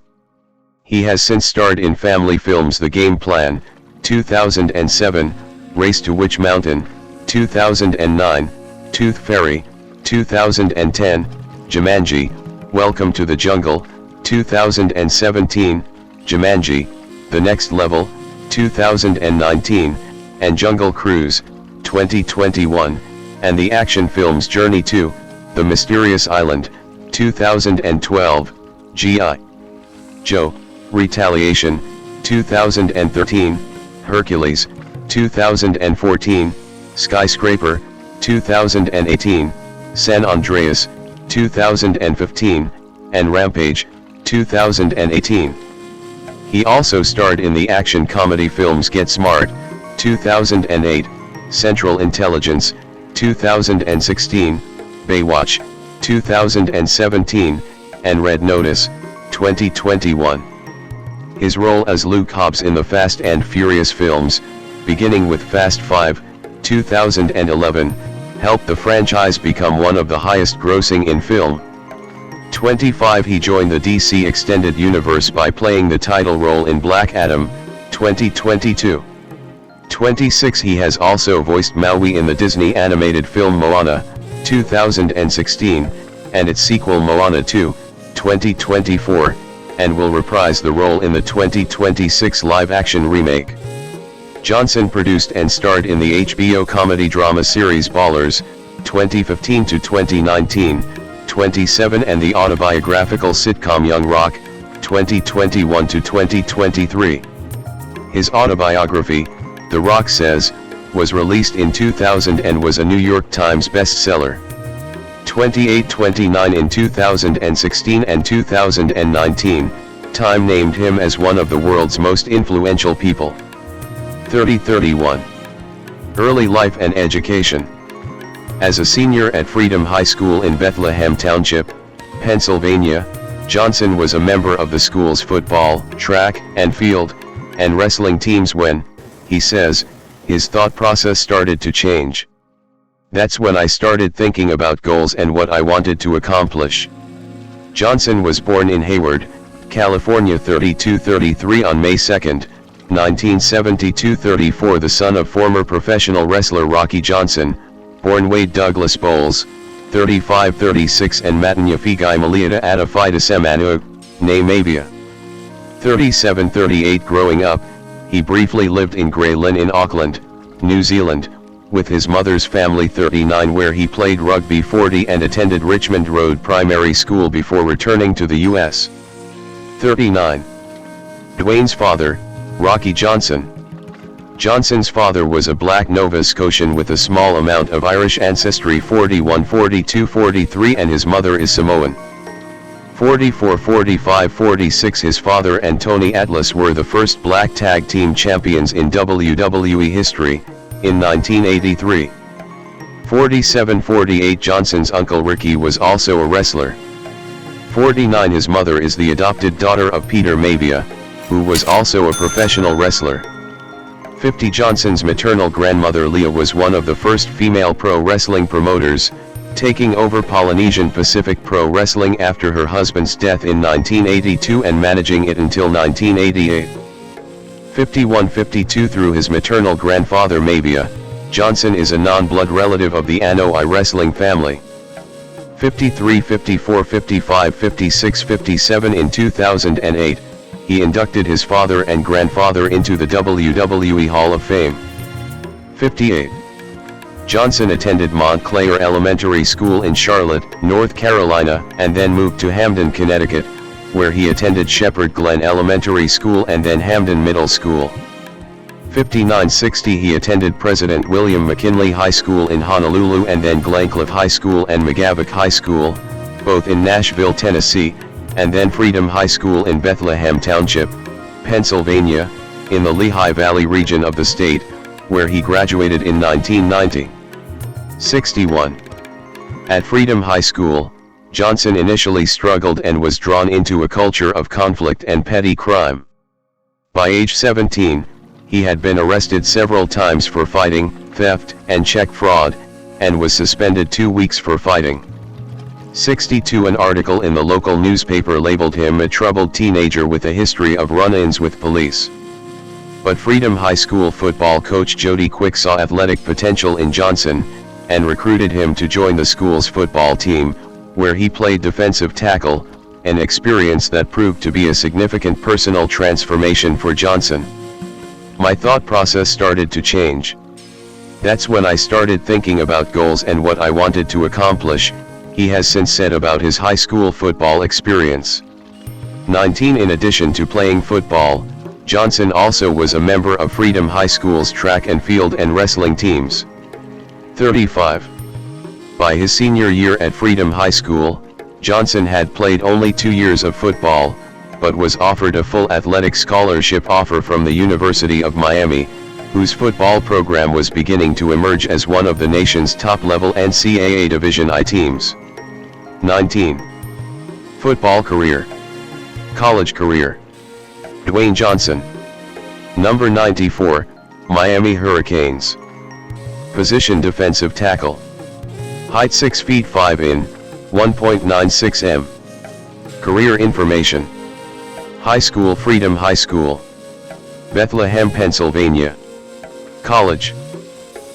He has since starred in family films The Game Plan, 2007, Race to Witch Mountain, 2009, Tooth Fairy, 2010, Jumanji, Welcome to the Jungle, 2017, Jumanji, The Next Level, 2019, and Jungle Cruise, 2021, and the action films Journey to The Mysterious Island, 2012, G.I. Joe, Retaliation, 2013, Hercules, 2014, Skyscraper, 2018, San Andreas, 2015, and Rampage, 2018. He also starred in the action comedy films Get Smart, 2008, Central Intelligence, 2016, Baywatch, 2017, and Red Notice, 2021. His role as Luke Hobbs in the Fast and Furious films, beginning with Fast 5, 2011, helped the franchise become one of the highest grossing in film. 25 He joined the DC Extended Universe by playing the title role in Black Adam, 2022. 26 He has also voiced Maui in the Disney animated film Moana, 2016, and its sequel Moana 2, 2024, and will reprise the role in the 2026 live-action remake. Johnson produced and starred in the HBO comedy drama series Ballers, 2015 to 2019, 27 and the autobiographical sitcom Young Rock, 2021 to 2023. His autobiography, The Rock Says, was released in 2000 and was a New York Times bestseller. 28-29 In 2016 and 2019, Time named him as one of the world's most influential people. 30-31. Early life and education. As a senior at Freedom High School in Bethlehem Township, Pennsylvania, Johnson was a member of the school's football, track, and field, and wrestling teams when, he says, his thought process started to change. That's when I started thinking about goals and what I wanted to accomplish. Johnson was born in Hayward, California 3233 on May 2, 1972-34, the son of former professional wrestler Rocky Johnson, born Wade Douglas Bowles, 3536, and Matanyafigay Maliata Adafida Semanu, ne Mabia. 3738. Growing up, he briefly lived in Grey Lynn in Auckland, New Zealand, with his mother's family. 39, where he played rugby. 40, and attended Richmond Road Primary School before returning to the U.S. 39. Dwayne's father, Rocky Johnson. Johnson's father was a black Nova Scotian with a small amount of Irish ancestry. 41, 42, 43, and his mother is Samoan. 44, 45, 46. His father and Tony Atlas were the first black tag team champions in WWE history, in 1983. 47, 48. Johnson's uncle Ricky was also a wrestler. 49. His mother is the adopted daughter of Peter Mavia, who was also a professional wrestler. 50. Johnson's maternal grandmother Leah was one of the first female pro wrestling promoters, taking over Polynesian Pacific Pro Wrestling after her husband's death in 1982 and managing it until 1988. 51, 52. Through his maternal grandfather Mavia, Johnson is a non-blood relative of the Anoi wrestling family. 53, 54, 55, 56, 57. In 2008, he inducted his father and grandfather into the WWE Hall of Fame. 58. Johnson attended Montclair Elementary School in Charlotte, North Carolina, and then moved to Hamden, Connecticut, where he attended Shepherd Glen Elementary School and then Hamden Middle School. 59, 60. He attended President William McKinley High School in Honolulu and then Glencliff High School and McGavock High School, both in Nashville, Tennessee, and then Freedom High School in Bethlehem Township, Pennsylvania, in the Lehigh Valley region of the state, where he graduated in 1990. 61. At Freedom High School, Johnson initially struggled and was drawn into a culture of conflict and petty crime. By age 17, he had been arrested several times for fighting, theft, and check fraud, and was suspended 2 weeks for fighting. 62. An article in the local newspaper labeled him a troubled teenager with a history of run-ins with police. But Freedom High School football coach Jody Quick saw athletic potential in Johnson, and recruited him to join the school's football team, where he played defensive tackle, an experience that proved to be a significant personal transformation for Johnson. My thought process started to change. That's when I started thinking about goals and what I wanted to accomplish, he has since said about his high school football experience. 19. In addition to playing football, Johnson also was a member of Freedom High School's track and field and wrestling teams. 35. By his senior year at Freedom High School, Johnson had played only 2 years of football, but was offered a full athletic scholarship offer from the University of Miami, whose football program was beginning to emerge as one of the nation's top-level NCAA Division I teams. 19. Football career. College career. Dwayne Johnson. Number 94, Miami Hurricanes. Position defensive tackle. Height 6 feet 5 in, 1.96 m. Career information. High school Freedom High School, Bethlehem, Pennsylvania. College.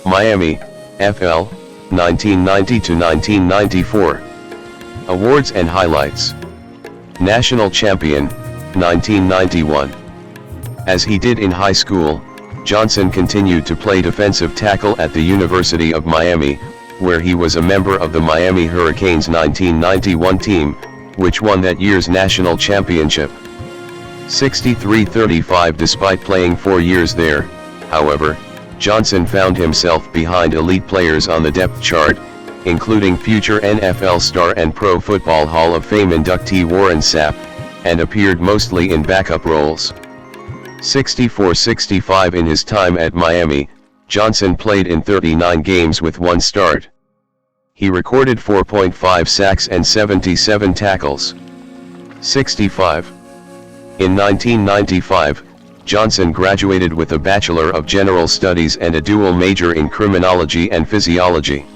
Miami, FL, 1990 to 1994. Awards and highlights. National champion, 1991. As he did in high school, Johnson continued to play defensive tackle at the University of Miami, where he was a member of the Miami Hurricanes 1991 team, which won that year's national championship. 63-35. Despite playing 4 years there, however, Johnson found himself behind elite players on the depth chart, including future NFL star and Pro Football Hall of Fame inductee Warren Sapp, and appeared mostly in backup roles. 64-65. In his time at Miami, Johnson played in 39 games with 1 start. He recorded 4.5 sacks and 77 tackles. 65. In 1995, Johnson graduated with a Bachelor of General Studies and a dual major in Criminology and Physiology.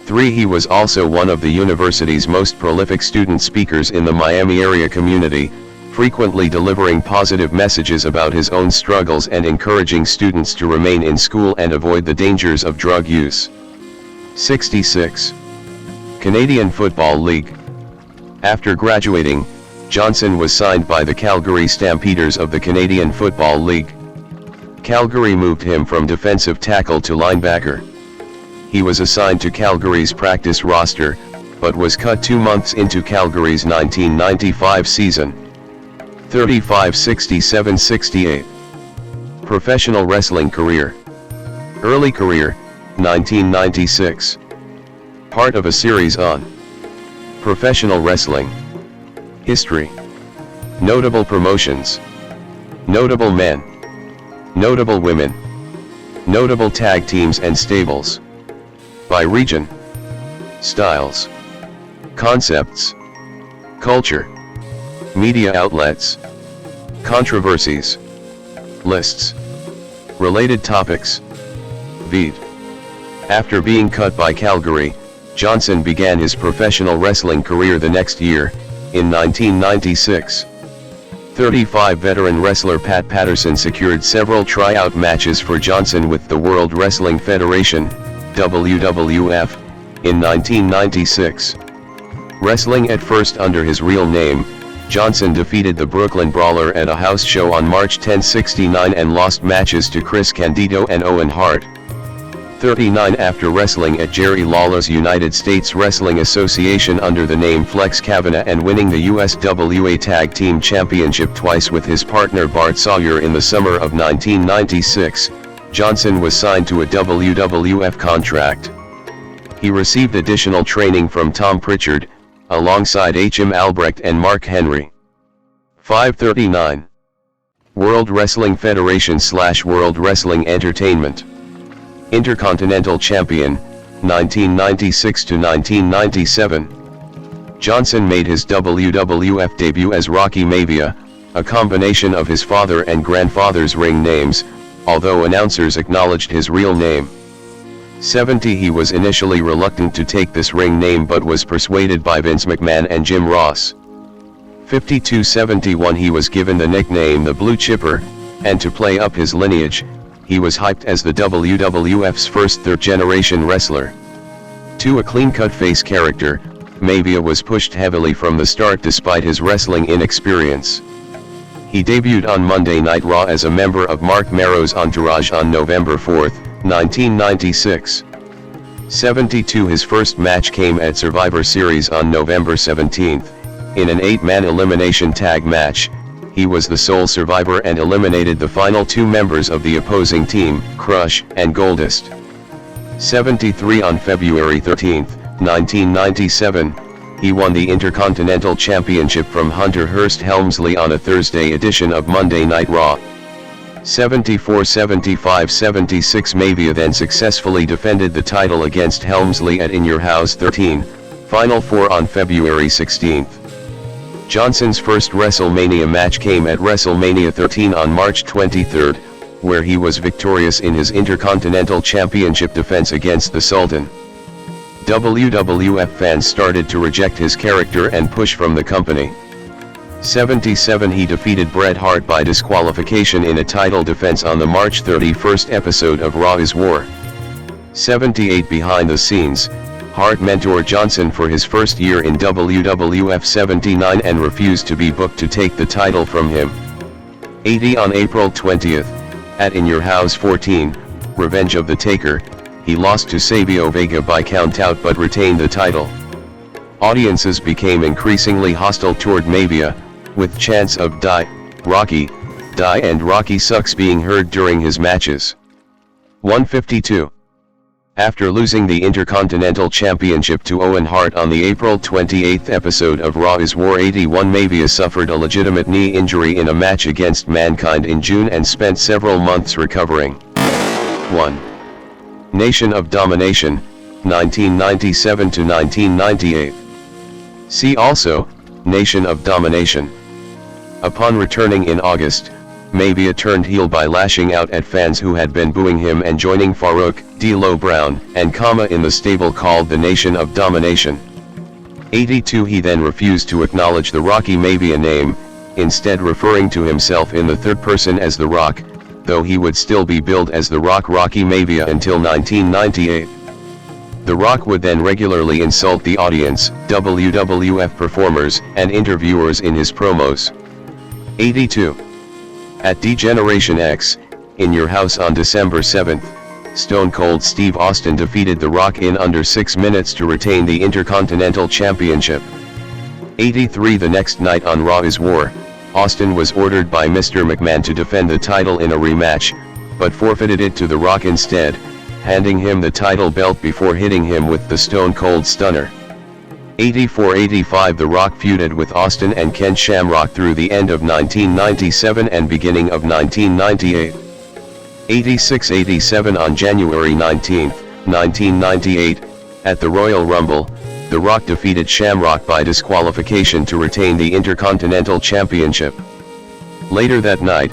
3. He was also one of the university's most prolific student speakers in the Miami area community, frequently delivering positive messages about his own struggles and encouraging students to remain in school and avoid the dangers of drug use. 66. Canadian Football League. After graduating, Johnson was signed by the Calgary Stampeders of the Canadian Football League. Calgary moved him from defensive tackle to linebacker. He was assigned to Calgary's practice roster, but was cut 2 months into Calgary's 1995 season. 35. 67. 68. Professional wrestling career. Early career, 1996. Part of a series on professional wrestling. History. Notable promotions. Notable men. Notable women. Notable tag teams and stables. By region. Styles. Concepts. Culture. Media outlets. Controversies. Lists. Related topics. Vid. After being cut by Calgary, Johnson began his professional wrestling career the next year, in 1996. 35. Veteran wrestler Pat Patterson secured several tryout matches for Johnson with the World Wrestling Federation, WWF, in 1996. Wrestling at first under his real name, Johnson defeated the Brooklyn Brawler at a house show on March 10, 69 and lost matches to Chris Candido and Owen Hart. 39. After wrestling at Jerry Lawler's United States Wrestling Association under the name Flex Kavanaugh and winning the USWA Tag Team Championship twice with his partner Bart Sawyer in the summer of 1996, Johnson was signed to a WWF contract. He received additional training from Tom Pritchard, alongside H.M. Albrecht and Mark Henry. 539. World Wrestling Federation / World Wrestling Entertainment. Intercontinental Champion, 1996 to 1997. Johnson made his WWF debut as Rocky Maivia, a combination of his father and grandfather's ring names, although announcers acknowledged his real name. 70. He was initially reluctant to take this ring name but was persuaded by Vince McMahon and Jim Ross. 52. 71. He was given the nickname the Blue Chipper, and to play up his lineage, he was hyped as the WWF's first third-generation wrestler. To a clean-cut face character, Maivia was pushed heavily from the start despite his wrestling inexperience. He debuted on Monday Night Raw as a member of Mark Marrow's entourage on November 4, 1996. 72. His first match came at Survivor Series on November 17, in an 8-man elimination tag match. He was the sole survivor and eliminated the final 2 members of the opposing team, Crush and Goldust. 73. On February 13, 1997, he won the Intercontinental Championship from Hunter Hearst Helmsley on a Thursday edition of Monday Night Raw. 74. 75. 76. Maivia then successfully defended the title against Helmsley at In Your House 13, Final 4 on February 16. Johnson's first WrestleMania match came at WrestleMania 13 on March 23, where he was victorious in his Intercontinental Championship defense against the Sultan. WWF fans started to reject his character and push from the company. 77. He defeated Bret Hart by disqualification in a title defense on the March 31 episode of Raw is War. 78. Behind the scenes, Hart mentored Johnson for his first year in WWF 79 and refused to be booked to take the title from him. 80. On April 20, at In Your House 14, Revenge of the Taker, he lost to Savio Vega by countout but retained the title. Audiences became increasingly hostile toward Maivia, with chants of "Die, Rocky, die" and "Rocky sucks" being heard during his matches. 152. After losing the Intercontinental Championship to Owen Hart on the April 28 episode of Raw is War 81, Maivia suffered a legitimate knee injury in a match against Mankind in June and spent several months recovering. 1. Nation of Domination, 1997 to 1998. See also, Nation of Domination. Upon returning in August, Maivia turned heel by lashing out at fans who had been booing him and joining Farouk, D'Lo Brown, and Kama in the stable called the Nation of Domination. 82 He then refused to acknowledge the Rocky Maivia name, instead referring to himself in the third person as The Rock, though he would still be billed as The Rock Rocky Maivia until 1998. The Rock would then regularly insult the audience, WWF performers, and interviewers in his promos. 82. At D-Generation X, In Your House on December 7, Stone Cold Steve Austin defeated The Rock in under 6 minutes to retain the Intercontinental Championship. 83 The next night on Raw is War, Austin was ordered by Mr. McMahon to defend the title in a rematch, but forfeited it to The Rock instead, handing him the title belt before hitting him with the Stone Cold Stunner. 84-85 The Rock feuded with Austin and Ken Shamrock through the end of 1997 and beginning of 1998. 86-87 On January 19, 1998, at the Royal Rumble, The Rock defeated Shamrock by disqualification to retain the Intercontinental Championship. Later that night,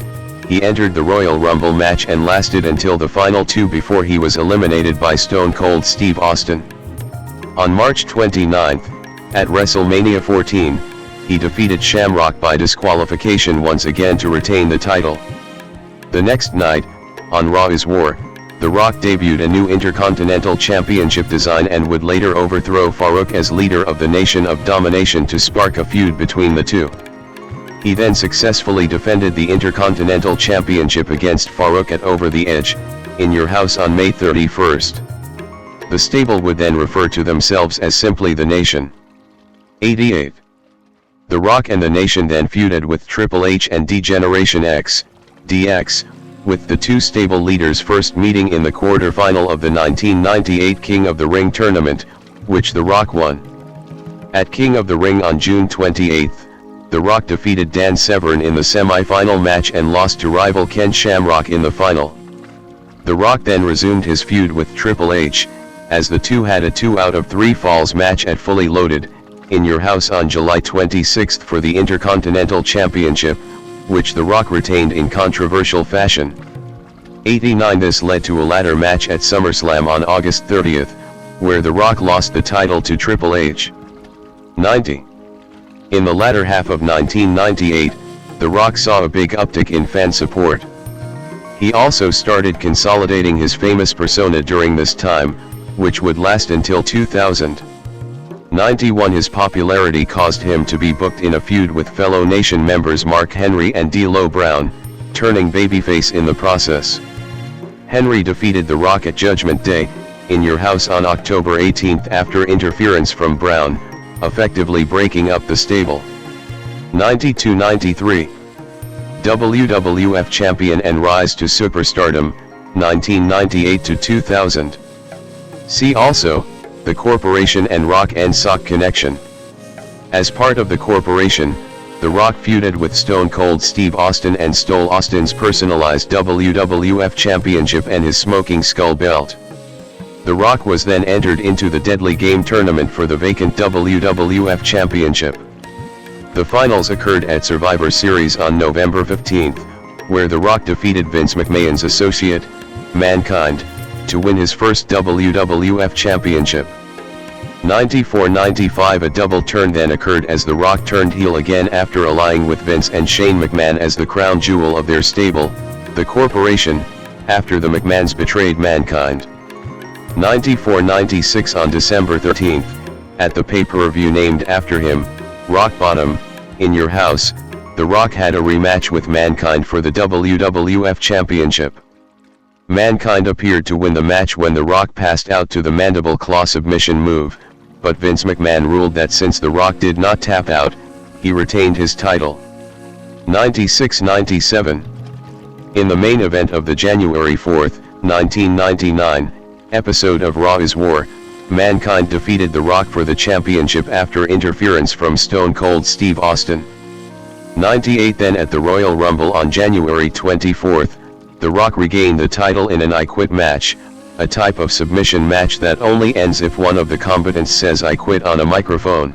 he entered the Royal Rumble match and lasted until the final two before he was eliminated by Stone Cold Steve Austin. On March 29, at WrestleMania 14, he defeated Shamrock by disqualification once again to retain the title. The next night, on Raw is War, The Rock debuted a new Intercontinental Championship design and would later overthrow Farouk as leader of the Nation of Domination to spark a feud between the two. He then successfully defended the Intercontinental Championship against Farouk at Over the Edge, In Your House on May 31. The stable would then refer to themselves as simply The Nation. 88. The Rock and The Nation then feuded with Triple H and D-Generation X, DX, with the two stable leaders first meeting in the quarter-final of the 1998 King of the Ring tournament, which The Rock won. At King of the Ring on June 28, The Rock defeated Dan Severn in the semi-final match and lost to rival Ken Shamrock in the final. The Rock then resumed his feud with Triple H, as the two had a 2 out of 3 falls match at Fully Loaded, In Your House on July 26 for the Intercontinental Championship, which The Rock retained in controversial fashion. 89 This led to a ladder match at SummerSlam on August 30, where The Rock lost the title to Triple H. 90. In the latter half of 1998, The Rock saw a big uptick in fan support. He also started consolidating his famous persona during this time, which would last until 2000. 91 His popularity caused him to be booked in a feud with fellow Nation members Mark Henry and D'Lo Brown, turning babyface in the process. Henry defeated The Rock at Judgment Day, In Your House on October 18 after interference from Brown, effectively breaking up the stable. 92-93. WWF Champion and Rise to Superstardom, 1998-2000. See also, The Corporation and Rock and Sock Connection. As part of the Corporation, The Rock feuded with Stone Cold Steve Austin and stole Austin's personalized WWF Championship and his Smoking Skull belt. The Rock was then entered into the Deadly Game tournament for the vacant WWF Championship. The finals occurred at Survivor Series on November 15, where The Rock defeated Vince McMahon's associate, Mankind, to win his first WWF Championship. 94-95 A double turn then occurred as The Rock turned heel again after allying with Vince and Shane McMahon as the crown jewel of their stable, the Corporation, after the McMahons betrayed Mankind. 94-96 On December 13, at the pay-per-view named after him, Rock Bottom, In Your House, The Rock had a rematch with Mankind for the WWF Championship. Mankind appeared to win the match when The Rock passed out to the mandible claw submission move, but Vince McMahon ruled that since The Rock did not tap out, he retained his title. 96-97. In the main event of the January 4, 1999, episode of Raw is War, Mankind defeated The Rock for the championship after interference from Stone Cold Steve Austin. 98 Then at the Royal Rumble on January 24, The Rock regained the title in an I Quit match, a type of submission match that only ends if one of the combatants says I quit on a microphone.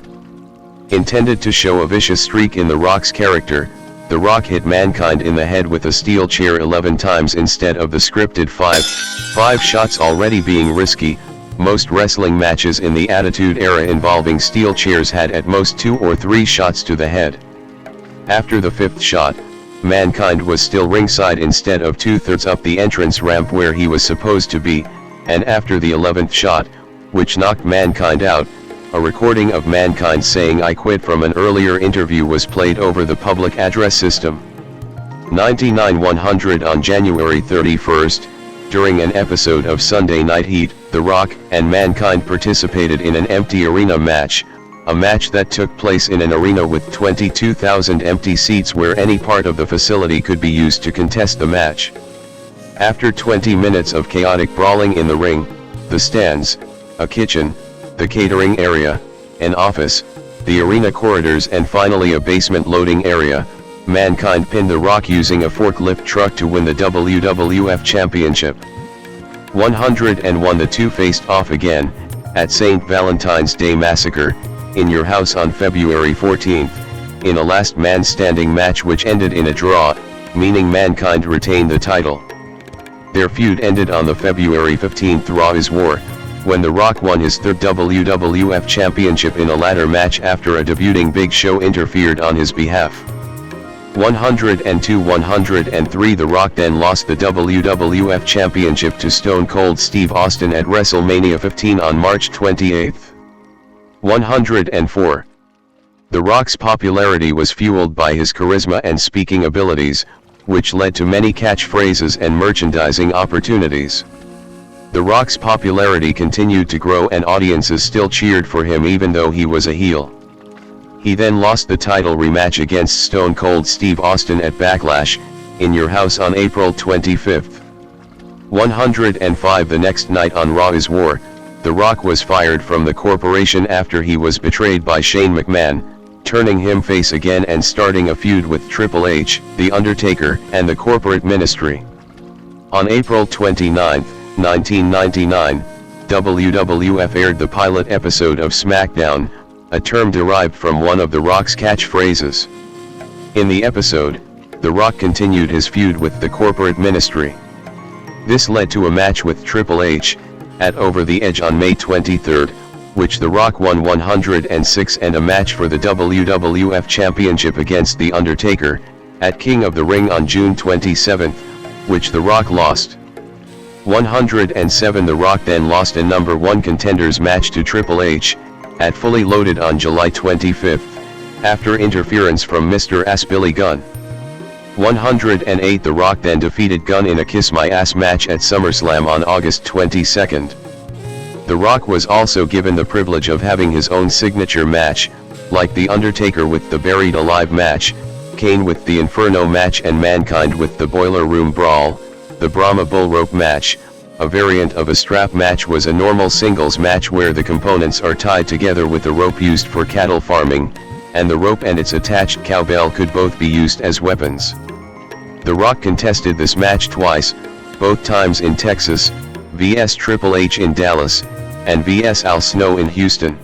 Intended to show a vicious streak in The Rock's character, The Rock hit Mankind in the head with a steel chair 11 times instead of the scripted 5 shots already being risky. Most wrestling matches in the Attitude Era involving steel chairs had at most 2 or 3 shots to the head. After the 5th shot, Mankind was still ringside instead of 2/3 up the entrance ramp where he was supposed to be, and after the 11th shot, which knocked Mankind out, a recording of Mankind saying "I quit" from an earlier interview was played over the public address system. 99-100 On January 31st, during an episode of Sunday Night Heat, The Rock and Mankind participated in an empty arena match, a match that took place in an arena with 22,000 empty seats where any part of the facility could be used to contest the match. After 20 minutes of chaotic brawling in the ring, the stands, a kitchen, the catering area, an office, the arena corridors and finally a basement loading area, Mankind pinned The Rock using a forklift truck to win the WWF Championship. 101 The two faced off again, at St. Valentine's Day Massacre, in Your House on February 14th, in a last man standing match which ended in a draw, meaning Mankind retained the title. Their feud ended on the February 15th Raw is War, when The Rock won his third WWF Championship in a ladder match after a debuting Big Show interfered on his behalf. 102-103 The Rock then lost the WWF Championship to Stone Cold Steve Austin at WrestleMania 15 on March 28. 104. The Rock's popularity was fueled by his charisma and speaking abilities, which led to many catchphrases and merchandising opportunities. The Rock's popularity continued to grow and audiences still cheered for him even though he was a heel. He then lost the title rematch against Stone Cold Steve Austin at Backlash, in Your House on April 25. 105 The next night on Raw is War, The Rock was fired from the corporation after he was betrayed by Shane McMahon, turning him face again and starting a feud with Triple H, The Undertaker, and the corporate ministry. On April 29, 1999, WWF aired the pilot episode of SmackDown, a term derived from one of The Rock's catchphrases. In the episode, The Rock continued his feud with the corporate ministry. This led to a match with Triple H, at Over the Edge on May 23, which The Rock won 106, and a match for the WWF Championship against The Undertaker, at King of the Ring on June 27, which The Rock lost. 107 The Rock then lost a number 1 contenders match to Triple H, at Fully Loaded on July 25, after interference from Mr. Ass Billy Gunn. 108 The Rock then defeated Gunn in a Kiss My Ass match at SummerSlam on August 22. The Rock was also given the privilege of having his own signature match, like The Undertaker with the Buried Alive match, Kane with the Inferno match and Mankind with the Boiler Room Brawl. The Brahma Bull Rope match, a variant of a strap match, was a normal singles match where the components are tied together with the rope used for cattle farming, and the rope and its attached cowbell could both be used as weapons. The Rock contested this match twice, both times in Texas, vs Triple H in Dallas, and vs Al Snow in Houston.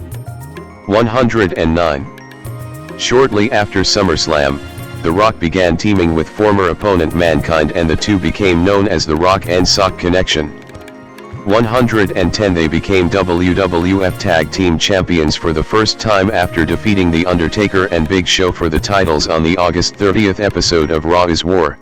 109. Shortly after SummerSlam, The Rock began teaming with former opponent Mankind and the two became known as The Rock and Sock Connection. 110 They became WWF Tag Team Champions for the first time after defeating The Undertaker and Big Show for the titles on the August 30 episode of Raw is War.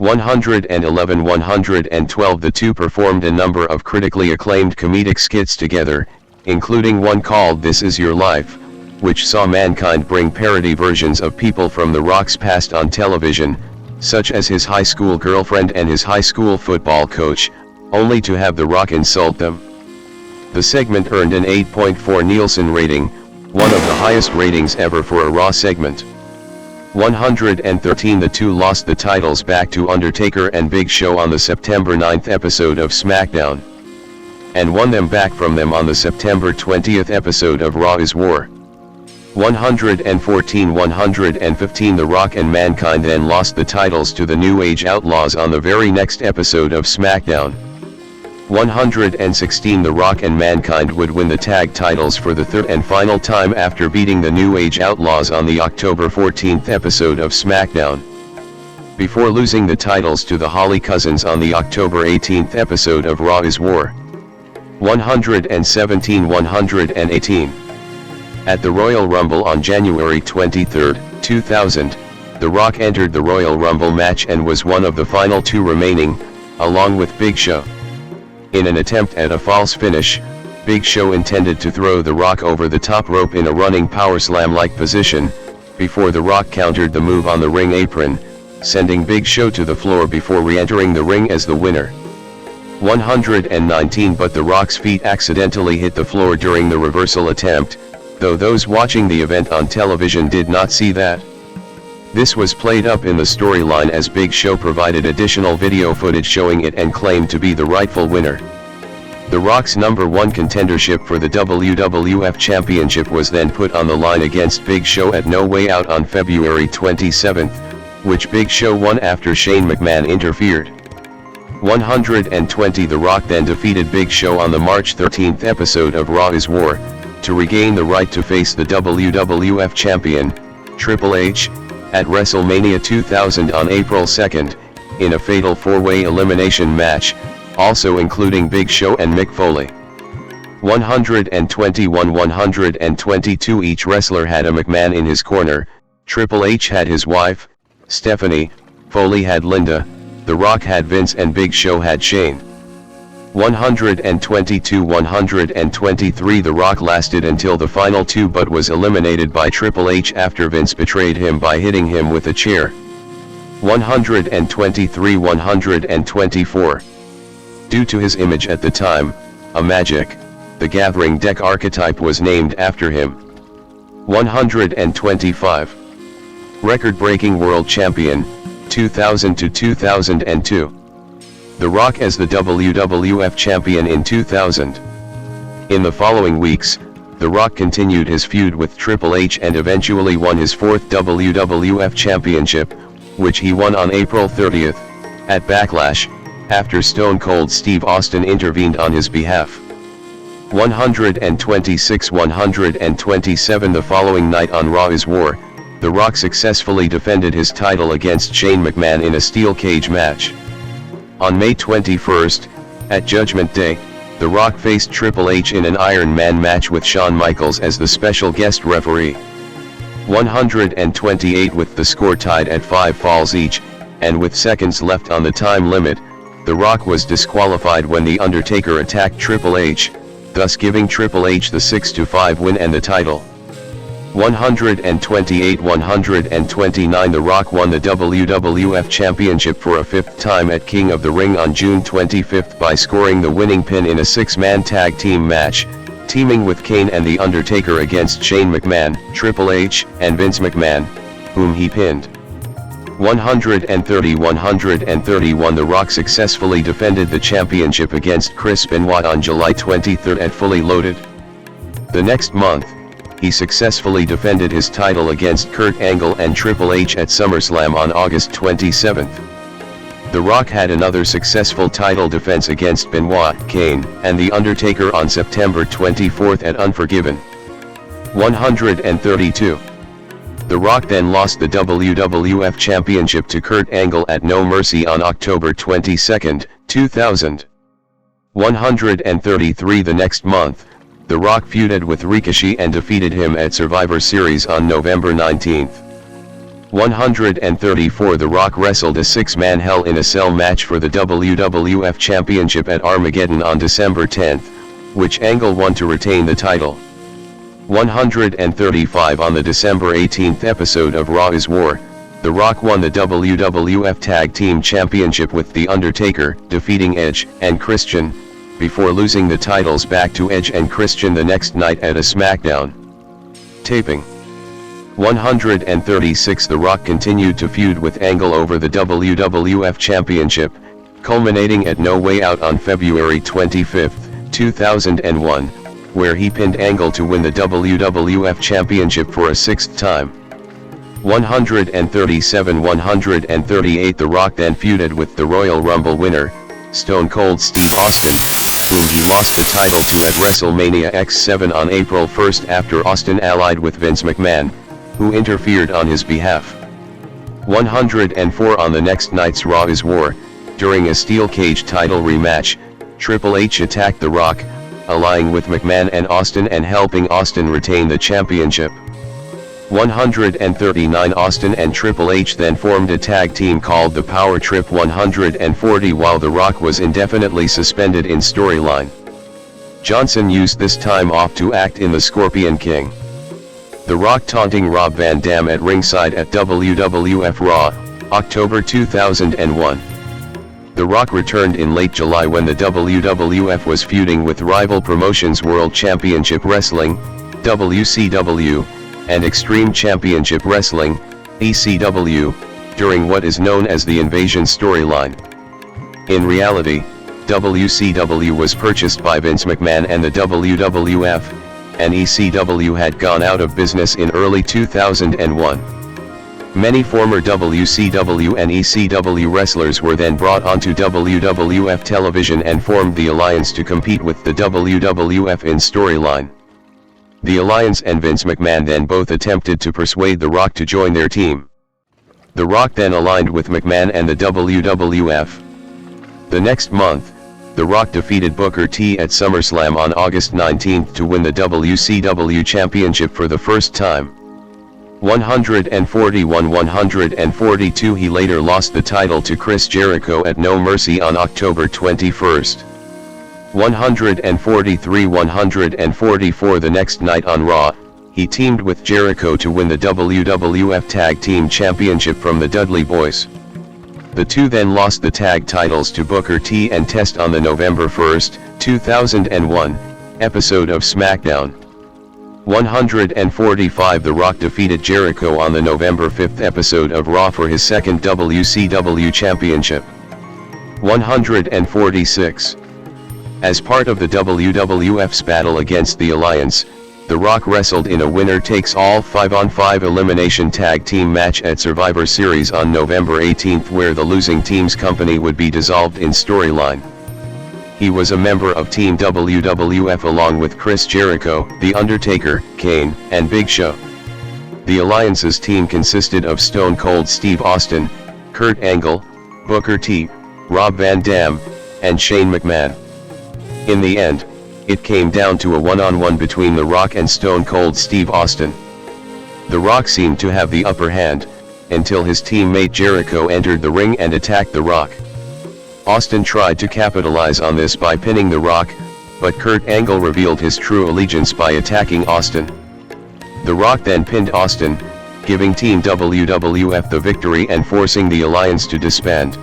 111-112 The two performed a number of critically acclaimed comedic skits together, including one called This Is Your Life, which saw Mankind bring parody versions of people from The Rock's past on television, such as his high school girlfriend and his high school football coach, only to have The Rock insult them. The segment earned an 8.4 Nielsen rating, one of the highest ratings ever for a Raw segment. 113 The two lost the titles back to Undertaker and Big Show on the September 9 episode of SmackDown, and won them back from them on the September 20 episode of Raw is War. 114-115 The Rock and Mankind then lost the titles to the New Age Outlaws on the very next episode of SmackDown. 116 The Rock and Mankind would win the tag titles for the third and final time after beating the New Age Outlaws on the October 14th episode of SmackDown, before losing the titles to the Holly Cousins on the October 18th episode of Raw is War. 118 At the Royal Rumble on January 23, 2000, The Rock entered the Royal Rumble match and was one of the final two remaining, along with Big Show. In an attempt at a false finish, Big Show intended to throw The Rock over the top rope in a running powerslam-like position, before The Rock countered the move on the ring apron, sending Big Show to the floor before re-entering the ring as the winner. 119 But The Rock's feet accidentally hit the floor during the reversal attempt, though those watching the event on television did not see that. This was played up in the storyline as Big Show provided additional video footage showing it and claimed to be the rightful winner. The Rock's #1 contendership for the WWF Championship was then put on the line against Big Show at No Way Out on February 27, which Big Show won after Shane McMahon interfered. 120 The Rock then defeated Big Show on the March 13th episode of Raw is War, to regain the right to face the WWF Champion, Triple H, at WrestleMania 2000 on April 2, in a fatal four-way elimination match, also including Big Show and Mick Foley. 122 Each wrestler had a McMahon in his corner. Triple H had his wife, Stephanie, Foley had Linda, The Rock had Vince and Big Show had Shane. 123 The Rock lasted until the final two but was eliminated by Triple H after Vince betrayed him by hitting him with a chair. 124 Due to his image at the time, a Magic, the Gathering deck archetype was named after him. 125 Record-breaking world champion, 2000 to 2002. The Rock as the WWF Champion in 2000. In the following weeks, The Rock continued his feud with Triple H and eventually won his fourth WWF Championship, which he won on April 30, at Backlash, after Stone Cold Steve Austin intervened on his behalf. 127 The following night on Raw is War, The Rock successfully defended his title against Shane McMahon in a steel cage match. On May 21, at Judgment Day, The Rock faced Triple H in an Iron Man match with Shawn Michaels as the special guest referee. 128 With the score tied at 5 falls each, and with seconds left on the time limit, The Rock was disqualified when The Undertaker attacked Triple H, thus giving Triple H the 6-5 win and the title. 129 The Rock won the WWF Championship for a fifth time at King of the Ring on June 25 by scoring the winning pin in a six-man tag team match, teaming with Kane and The Undertaker against Shane McMahon, Triple H, and Vince McMahon, whom he pinned. 131 The Rock successfully defended the championship against Chris Benoit on July 23 at Fully Loaded. The next month, he successfully defended his title against Kurt Angle and Triple H at SummerSlam on August 27. The Rock had another successful title defense against Benoit, Kane, and The Undertaker on September 24 at Unforgiven. 132. The Rock then lost the WWF Championship to Kurt Angle at No Mercy on October 22, 2000. 133 The next month, The Rock feuded with Ricochet and defeated him at Survivor Series on November 19. 134 The Rock wrestled a six-man Hell in a Cell match for the WWF Championship at Armageddon on December 10, which Angle won to retain the title. 135 On the December 18 episode of Raw is War, The Rock won the WWF Tag Team Championship with The Undertaker, defeating Edge and Christian, before losing the titles back to Edge and Christian the next night at a SmackDown taping. 136 The Rock continued to feud with Angle over the WWF Championship, culminating at No Way Out on February 25, 2001, where he pinned Angle to win the WWF Championship for a sixth time. 137 138 The Rock then feuded with the Royal Rumble winner, Stone Cold Steve Austin, whom he lost the title to at WrestleMania X7 on April 1 after Austin allied with Vince McMahon, who interfered on his behalf. 104 On the next night's Raw is War, during a steel cage title rematch, Triple H attacked The Rock, allying with McMahon and Austin and helping Austin retain the championship. 139 Austin and Triple H then formed a tag team called the Power Trip. 140 While The Rock was indefinitely suspended in storyline, Johnson used this time off to act in The Scorpion King. The Rock taunting Rob Van Dam at ringside at WWF Raw, October 2001. The Rock returned in late July when the WWF was feuding with rival promotions World Championship Wrestling, WCW, and Extreme Championship Wrestling, ECW, during what is known as the Invasion storyline. In reality, WCW was purchased by Vince McMahon and the WWF, and ECW had gone out of business in early 2001. Many former WCW and ECW wrestlers were then brought onto WWF television and formed the alliance to compete with the WWF in storyline. The alliance and Vince McMahon then both attempted to persuade The Rock to join their team. The Rock then aligned with McMahon and the WWF. The next month, The Rock defeated Booker T at SummerSlam on August 19 to win the WCW Championship for the first time. 141-142 He later lost the title to Chris Jericho at No Mercy on October 21. 143-144 The next night on Raw, he teamed with Jericho to win the WWF Tag Team Championship from the Dudley Boyz. The two then lost the tag titles to Booker T and Test on the November 1, 2001, episode of SmackDown. 145 The Rock defeated Jericho on the November 5 episode of Raw for his second WCW Championship. 146. As part of the WWF's battle against the Alliance, The Rock wrestled in a winner-takes-all 5-on-5 elimination tag team match at Survivor Series on November 18 where the losing team's company would be dissolved in storyline. He was a member of Team WWF along with Chris Jericho, The Undertaker, Kane, and Big Show. The Alliance's team consisted of Stone Cold Steve Austin, Kurt Angle, Booker T, Rob Van Dam, and Shane McMahon. In the end, it came down to a one-on-one between The Rock and Stone Cold Steve Austin. The Rock seemed to have the upper hand, until his teammate Jericho entered the ring and attacked The Rock. Austin tried to capitalize on this by pinning The Rock, but Kurt Angle revealed his true allegiance by attacking Austin. The Rock then pinned Austin, giving Team WWF the victory and forcing the Alliance to disband.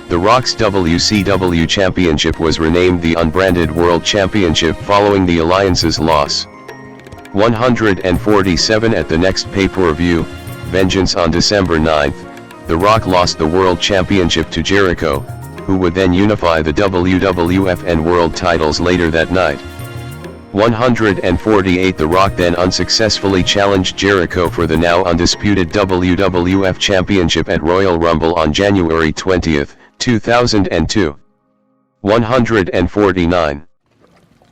The Rock's WCW Championship was renamed the Unbranded World Championship following the Alliance's loss. 147 At the next pay-per-view, Vengeance on December 9, The Rock lost the World Championship to Jericho, who would then unify the WWF and World titles later that night. 148 The Rock then unsuccessfully challenged Jericho for the now undisputed WWF Championship at Royal Rumble on January 20, 2002. 149.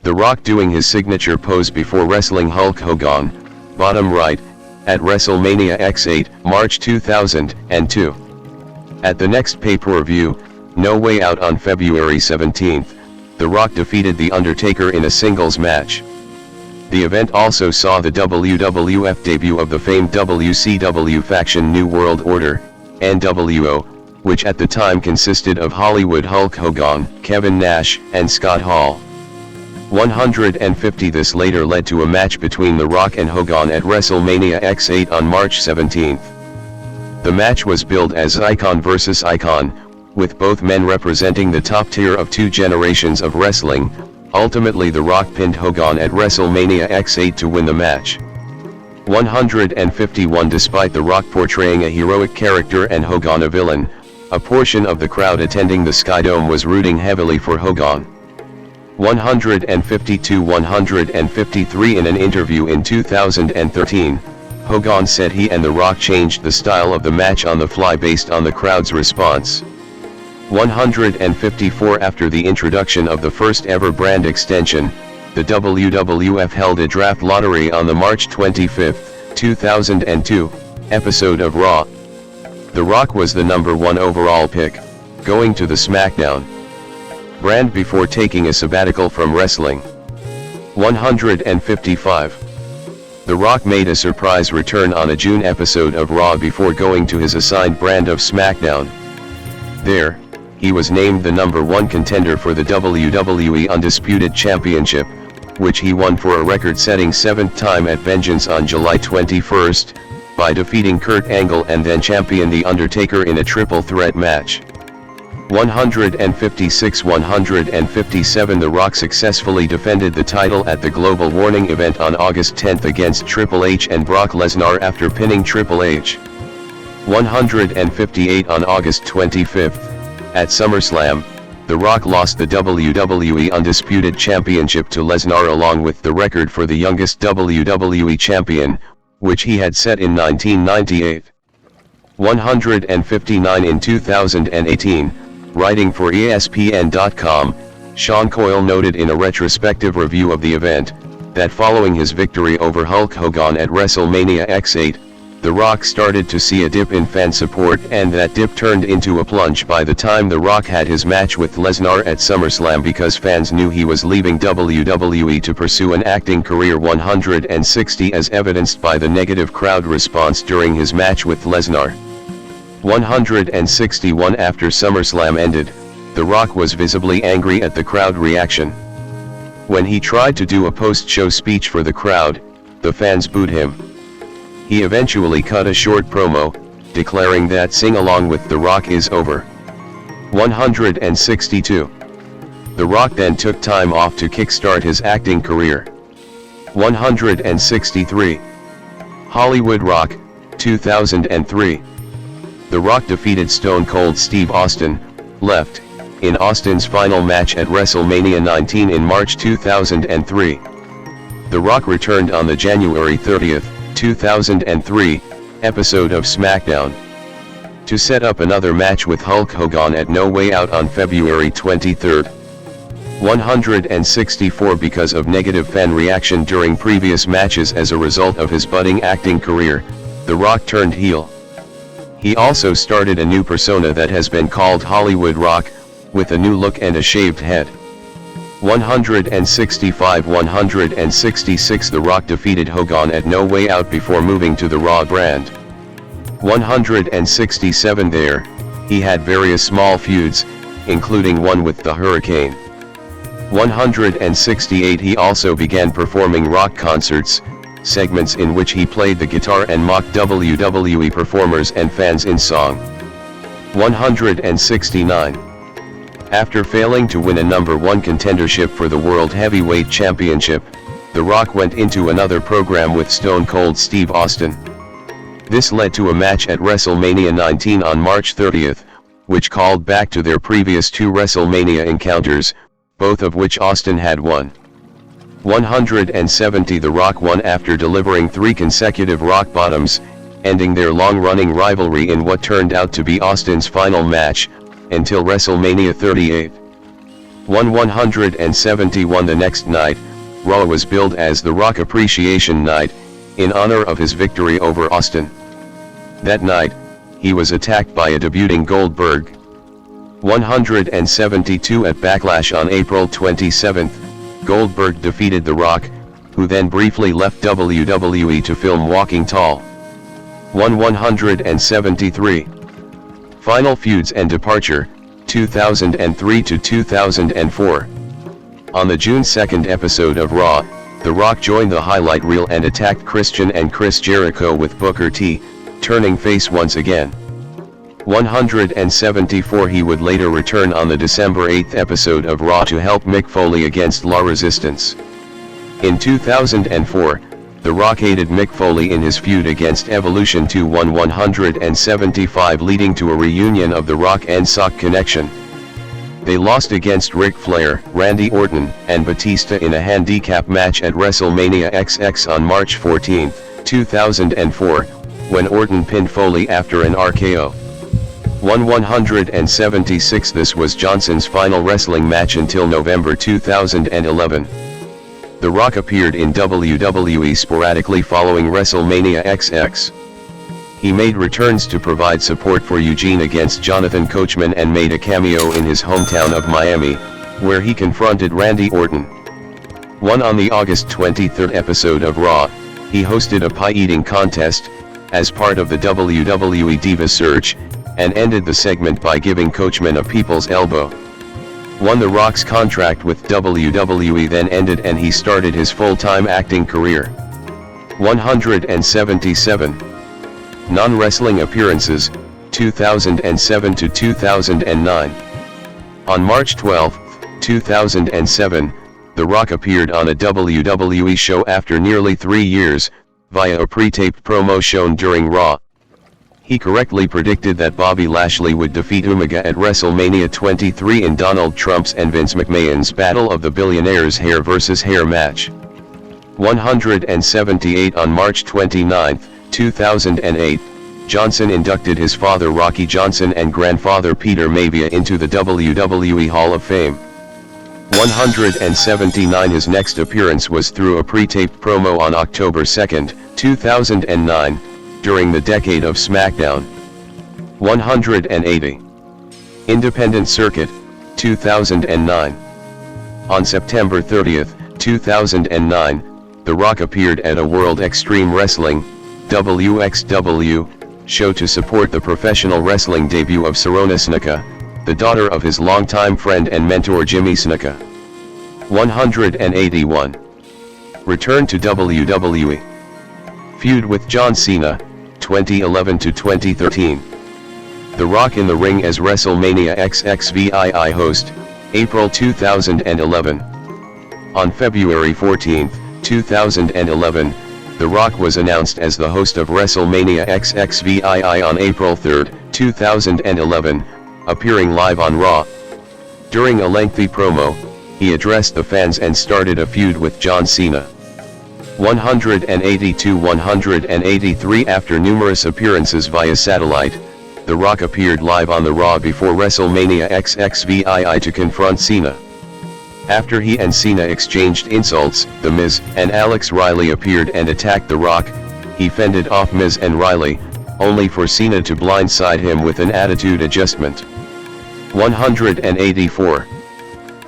The Rock doing his signature pose before wrestling Hulk Hogan, bottom right, at WrestleMania X8, March 2002. At the next pay-per-view, No Way Out on February 17, The Rock defeated The Undertaker in a singles match. The event also saw the WWF debut of the famed WCW faction New World Order, NWO, which at the time consisted of Hollywood Hulk Hogan, Kevin Nash, and Scott Hall. 150 This later led to a match between The Rock and Hogan at WrestleMania X8 on March 17. The match was billed as Icon vs. Icon, with both men representing the top tier of two generations of wrestling. Ultimately The Rock pinned Hogan at WrestleMania X8 to win the match. 151 Despite The Rock portraying a heroic character and Hogan a villain, a portion of the crowd attending the Skydome was rooting heavily for Hogan. 152-153 In an interview in 2013, Hogan said he and The Rock changed the style of the match on the fly based on the crowd's response. 154 After the introduction of the first ever brand extension, the WWF held a draft lottery on the March 25, 2002, episode of Raw. The Rock was the number 1 overall pick, going to the SmackDown brand before taking a sabbatical from wrestling. 155. The Rock made a surprise return on a June episode of Raw before going to his assigned brand of SmackDown. There, he was named the number 1 contender for the WWE Undisputed Championship, which he won for a record-setting 7th time at Vengeance on July 21, by defeating Kurt Angle and then champion The Undertaker in a triple threat match. 156-157 The Rock successfully defended the title at the Global Warning event on August 10 against Triple H and Brock Lesnar after pinning Triple H. 158 On August 25, at SummerSlam, The Rock lost the WWE Undisputed Championship to Lesnar along with the record for the youngest WWE champion, which he had set in 1998. 159 In 2018, writing for ESPN.com, Sean Coyle noted in a retrospective review of the event, that following his victory over Hulk Hogan at WrestleMania X8, The Rock started to see a dip in fan support and that dip turned into a plunge by the time The Rock had his match with Lesnar at SummerSlam because fans knew he was leaving WWE to pursue an acting career. 160 As evidenced by the negative crowd response during his match with Lesnar. 161 After SummerSlam ended, The Rock was visibly angry at the crowd reaction. When he tried to do a post-show speech for the crowd, the fans booed him. He eventually cut a short promo, declaring that Sing Along with The Rock is over. 162. The Rock then took time off to kickstart his acting career. 163. Hollywood Rock, 2003. The Rock defeated Stone Cold Steve Austin, left, in Austin's final match at WrestleMania 19 in March 2003. The Rock returned on the January 30, 2003, episode of SmackDown, to set up another match with Hulk Hogan at No Way Out on February 23. 164 Because of negative fan reaction during previous matches as a result of his budding acting career, The Rock turned heel. He also started a new persona that has been called Hollywood Rock, with a new look and a shaved head. 165-166 The Rock defeated Hogan at No Way Out before moving to the Raw brand. 167 There, he had various small feuds, including one with the Hurricane. 168 He also began performing rock concerts, segments in which he played the guitar and mocked WWE performers and fans in song. 169. After failing to win a number 1 contendership for the World Heavyweight Championship, The Rock went into another program with Stone Cold Steve Austin. This led to a match at WrestleMania 19 on March 30, which called back to their previous 2 WrestleMania encounters, both of which Austin had won. 170 The Rock won after delivering 3 consecutive rock bottoms, ending their long-running rivalry in what turned out to be Austin's final match, until WrestleMania 38. 171 The next night, Raw was billed as the Rock Appreciation Night, in honor of his victory over Austin. That night, he was attacked by a debuting Goldberg. 172 At Backlash on April 27, Goldberg defeated The Rock, who then briefly left WWE to film Walking Tall. 173. Final Feuds and Departure, 2003 to 2004. On the June 2 episode of Raw, The Rock joined the highlight reel and attacked Christian and Chris Jericho with Booker T, turning face once again. 174 He would later return on the December 8 episode of Raw to help Mick Foley against La Resistance. In 2004, The Rock aided Mick Foley in his feud against Evolution 2 won 175 leading to a reunion of The Rock and Sock Connection. They lost against Ric Flair, Randy Orton, and Batista in a handicap match at WrestleMania XX on March 14, 2004, when Orton pinned Foley after an RKO. 176. This was Johnson's final wrestling match until November 2011. The Rock appeared in WWE sporadically following WrestleMania XX. He made returns to provide support for Eugene against Jonathan Coachman and made a cameo in his hometown of Miami, where he confronted Randy Orton. On the August 23 episode of Raw, he hosted a pie-eating contest, as part of the WWE Diva Search, and ended the segment by giving Coachman a people's elbow. The Rock's contract with WWE then ended and he started his full-time acting career. 177. Non-wrestling appearances, 2007 to 2009. On March 12, 2007, The Rock appeared on a WWE show after nearly 3 years, via a pre-taped promo shown during Raw. He correctly predicted that Bobby Lashley would defeat Umaga at WrestleMania 23 in Donald Trump's and Vince McMahon's Battle of the Billionaires hair versus hair match. 178. On March 29, 2008, Johnson inducted his father Rocky Johnson and grandfather Peter Maivia into the WWE Hall of Fame. 179. His next appearance was through a pre-taped promo on October 2, 2009, during the Decade of SmackDown. 180. Independent Circuit, 2009. On September 30, 2009, The Rock appeared at a World Extreme Wrestling, WXW, show to support the professional wrestling debut of Sirona Snuka, the daughter of his longtime friend and mentor Jimmy Snuka. 181. Return to WWE. Feud with John Cena, 2011 to 2013. The Rock in the ring as WrestleMania XXVII host, April 2011. On February 14, 2011, The Rock was announced as the host of WrestleMania XXVII on April 3, 2011, appearing live on Raw. During a lengthy promo, he addressed the fans and started a feud with John Cena. 182-183. After numerous appearances via satellite, The Rock appeared live on the Raw before WrestleMania XXVII to confront Cena. After he and Cena exchanged insults, The Miz and Alex Riley appeared and attacked The Rock. He fended off Miz and Riley, only for Cena to blindside him with an attitude adjustment. 184.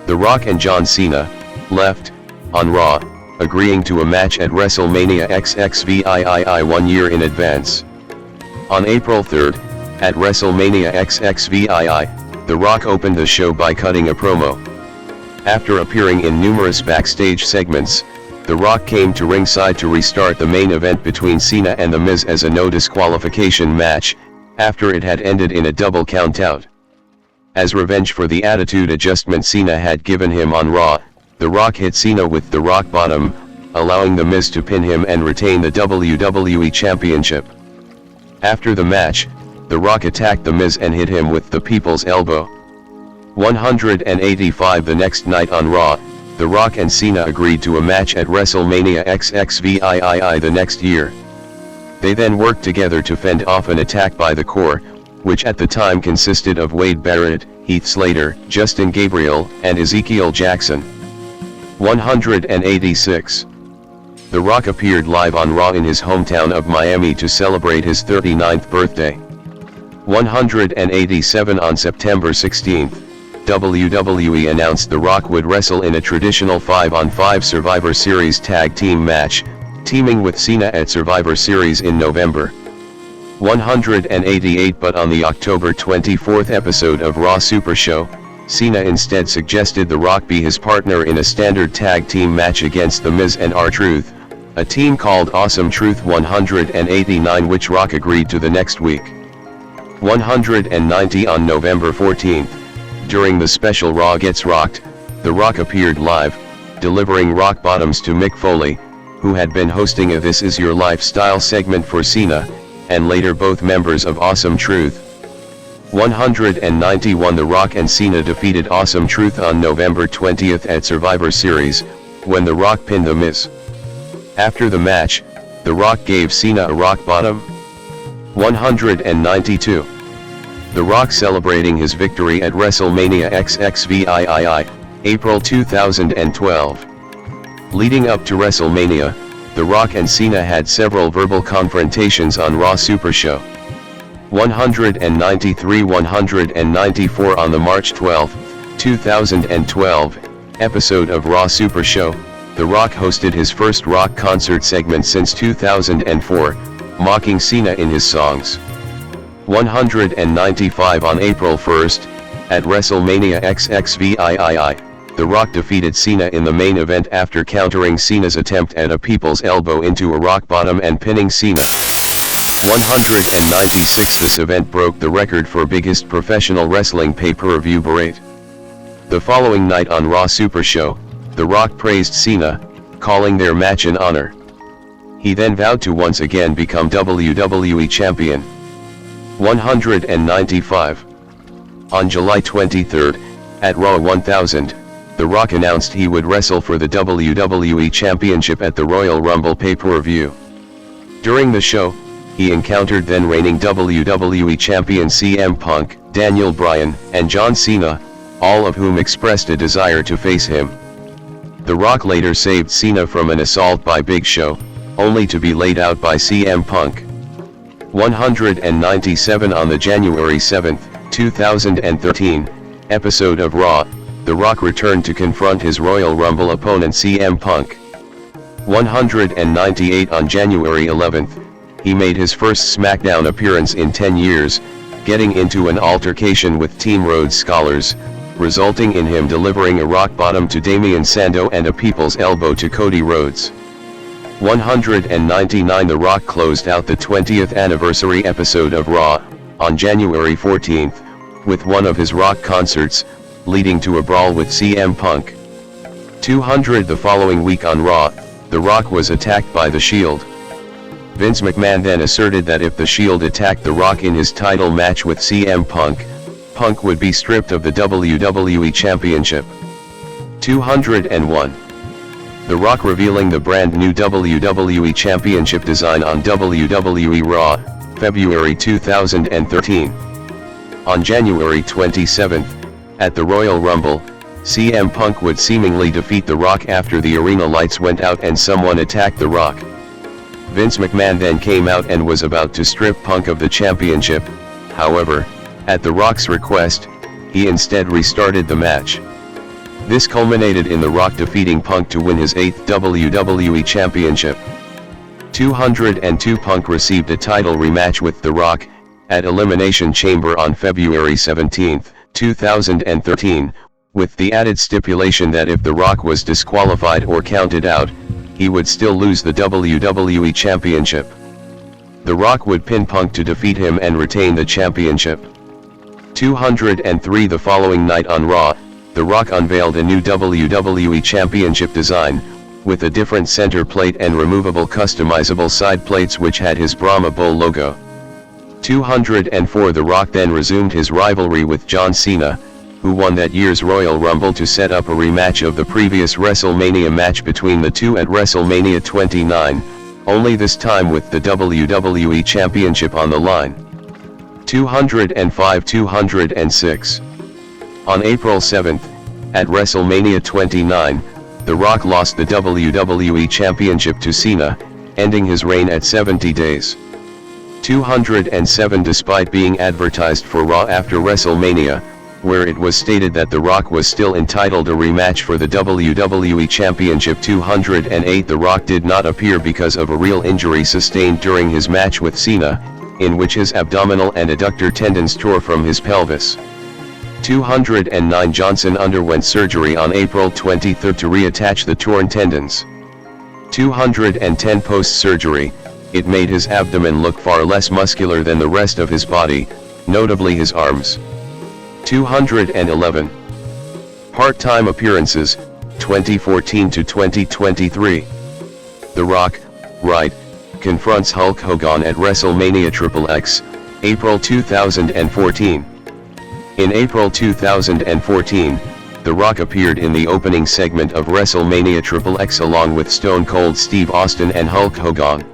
The Rock and John Cena left on Raw, agreeing to a match at WrestleMania XXVII 1 year in advance. On April 3, at WrestleMania XXVII, The Rock opened the show by cutting a promo. After appearing in numerous backstage segments, The Rock came to ringside to restart the main event between Cena and The Miz as a no disqualification match, after it had ended in a double countout. As revenge for the attitude adjustment Cena had given him on Raw, The Rock hit Cena with the Rock Bottom, allowing The Miz to pin him and retain the WWE Championship. After the match, The Rock attacked The Miz and hit him with the People's Elbow. 185. The next night on Raw, The Rock and Cena agreed to a match at WrestleMania XXVII the next year. They then worked together to fend off an attack by the Core, which at the time consisted of Wade Barrett, Heath Slater, Justin Gabriel, and Ezekiel Jackson. 186. The Rock appeared live on Raw in his hometown of Miami to celebrate his 39th birthday. 187. On September 16, WWE announced The Rock would wrestle in a traditional 5-on-5 Survivor Series tag team match, teaming with Cena at Survivor Series in November. 188. But on the October 24 episode of Raw Super Show, Cena instead suggested The Rock be his partner in a standard tag team match against The Miz and R-Truth, a team called Awesome Truth. 189. Which Rock agreed to the next week. 190. On November 14, during the special Raw Gets Rocked, The Rock appeared live, delivering rock bottoms to Mick Foley, who had been hosting a This Is Your Lifestyle segment for Cena, and later both members of Awesome Truth. 191. The Rock and Cena defeated Awesome Truth on November 20 at Survivor Series, when The Rock pinned The Miz. After the match, The Rock gave Cena a rock bottom. 192. The Rock celebrating his victory at WrestleMania XXVIII, April 2012. Leading up to WrestleMania, The Rock and Cena had several verbal confrontations on Raw Super Show. 193-194 on the March 12, 2012, episode of Raw Super Show, The Rock hosted his first rock concert segment since 2004, mocking Cena in his songs. 195 on April 1st, at WrestleMania XXVIII, The Rock defeated Cena in the main event after countering Cena's attempt at a people's elbow into a rock bottom and pinning Cena. 196 This event broke the record for biggest professional wrestling pay-per-view parade. The following night on Raw Super Show, The Rock praised Cena, calling their match an honor. He then vowed to once again become WWE Champion. 195. On July 23, at Raw 1000, The Rock announced he would wrestle for the WWE Championship at the Royal Rumble pay-per-view. During the show, he encountered then reigning WWE Champion CM Punk, Daniel Bryan, and John Cena, all of whom expressed a desire to face him. The Rock later saved Cena from an assault by Big Show, only to be laid out by CM Punk. 197 On the January 7, 2013, episode of Raw, The Rock returned to confront his Royal Rumble opponent CM Punk. 198 On January 11, he made his first SmackDown appearance in 10 years, getting into an altercation with Team Rhodes Scholars, resulting in him delivering a rock bottom to Damian Sandow and a people's elbow to Cody Rhodes. 199 The Rock closed out the 20th anniversary episode of Raw, on January 14, with one of his rock concerts, leading to a brawl with CM Punk. 200 The following week on Raw, The Rock was attacked by The Shield. Vince McMahon then asserted that if The Shield attacked The Rock in his title match with CM Punk, Punk would be stripped of the WWE Championship. 201. The Rock revealing the brand new WWE Championship design on WWE Raw, February 2013. On January 27, at the Royal Rumble, CM Punk would seemingly defeat The Rock after the arena lights went out and someone attacked The Rock. Vince McMahon then came out and was about to strip Punk of the championship. However, at The Rock's request, he instead restarted the match. This culminated in The Rock defeating Punk to win his 8th WWE Championship. 202 Punk received a title rematch with The Rock, at Elimination Chamber on February 17, 2013, with the added stipulation that if The Rock was disqualified or counted out, he would still lose the WWE Championship. The Rock would pin Punk to defeat him and retain the championship. 203 The following night on Raw, The Rock unveiled a new WWE Championship design, with a different center plate and removable customizable side plates which had his Brahma Bull logo. 204 The Rock then resumed his rivalry with John Cena, who won that year's Royal Rumble to set up a rematch of the previous WrestleMania match between the two at WrestleMania 29, only this time with the WWE Championship on the line. 205-206. On April 7, at WrestleMania 29, The Rock lost the WWE Championship to Cena, ending his reign at 70 days. 207 Despite being advertised for Raw after WrestleMania, where it was stated that The Rock was still entitled a rematch for the WWE Championship. 208 The Rock did not appear because of a real injury sustained during his match with Cena, in which his abdominal and adductor tendons tore from his pelvis. 209 Johnson underwent surgery on April 23 to reattach the torn tendons. 210 Post-surgery, it made his abdomen look far less muscular than the rest of his body, notably his arms. 211. Part-time appearances, 2014 to 2023. The Rock, right, confronts Hulk Hogan at WrestleMania XXX, April 2014. In April 2014, The Rock appeared in the opening segment of WrestleMania XXX along with Stone Cold Steve Austin and Hulk Hogan.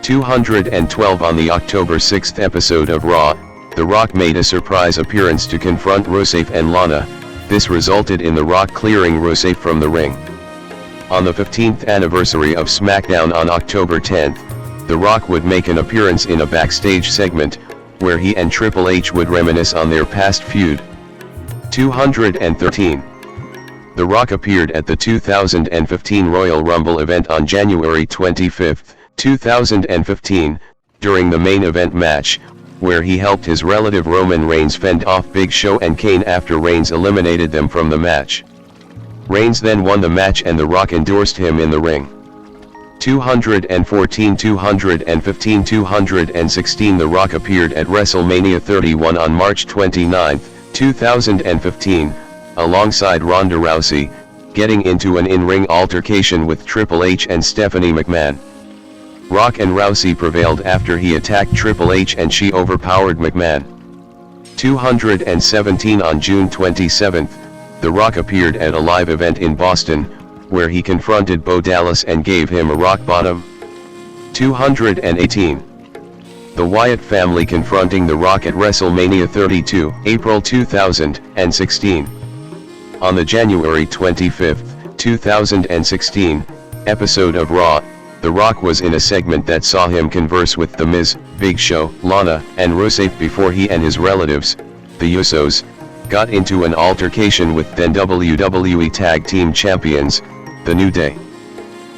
212 On the October 6 episode of Raw, The Rock made a surprise appearance to confront Rusev and Lana. This resulted in The Rock clearing Rusev from the ring. On the 15th anniversary of SmackDown on October 10th, The Rock would make an appearance in a backstage segment, where he and Triple H would reminisce on their past feud. 213. The Rock appeared at the 2015 Royal Rumble event on January 25, 2015, during the main event match, where he helped his relative Roman Reigns fend off Big Show and Kane after Reigns eliminated them from the match. Reigns then won the match and The Rock endorsed him in the ring. 214, 215, 216. The Rock appeared at WrestleMania 31 on March 29, 2015, alongside Ronda Rousey, getting into an in-ring altercation with Triple H and Stephanie McMahon. Rock and Rousey prevailed after he attacked Triple H and she overpowered McMahon. 217. On June 27, The Rock appeared at a live event in Boston, where he confronted Bo Dallas and gave him a rock bottom. 218. The Wyatt family confronting The Rock at WrestleMania 32, April 2016. On the January 25, 2016, episode of Raw, The Rock was in a segment that saw him converse with The Miz, Big Show, Lana, and Rusev before he and his relatives, the Usos, got into an altercation with then WWE Tag Team Champions, The New Day.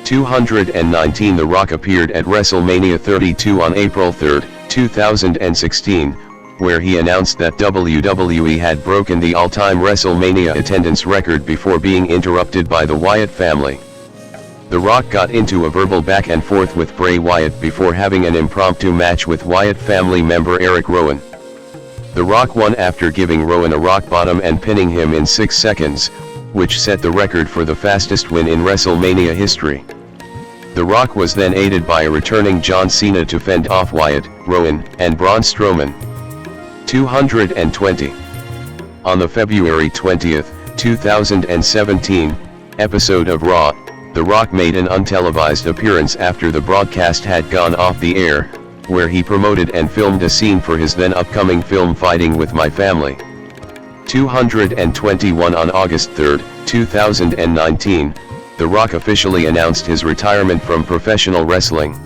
219. The Rock appeared at WrestleMania 32 on April 3, 2016, where he announced that WWE had broken the all-time WrestleMania attendance record before being interrupted by the Wyatt family. The Rock got into a verbal back and forth with Bray Wyatt before having an impromptu match with Wyatt family member Eric Rowan. The Rock won after giving Rowan a rock bottom and pinning him in 6 seconds, which set the record for the fastest win in WrestleMania history. The Rock was then aided by a returning John Cena to fend off Wyatt, Rowan, and Braun Strowman. 220. On the February 20, 2017, episode of Raw, The Rock made an untelevised appearance after the broadcast had gone off the air, where he promoted and filmed a scene for his then upcoming film Fighting with My Family. 221. On August 3, 2019, The Rock officially announced his retirement from professional wrestling.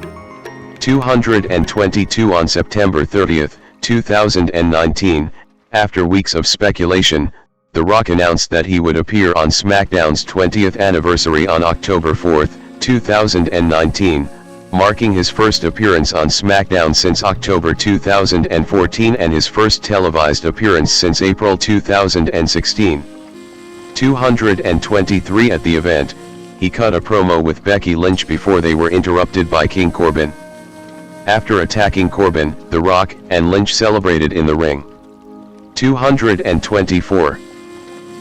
222. On September 30, 2019, after weeks of speculation, The Rock announced that he would appear on SmackDown's 20th anniversary on October 4, 2019, marking his first appearance on SmackDown since October 2014 and his first televised appearance since April 2016. 223. At the event, he cut a promo with Becky Lynch before they were interrupted by King Corbin. After attacking Corbin, The Rock and Lynch celebrated in the ring. 224.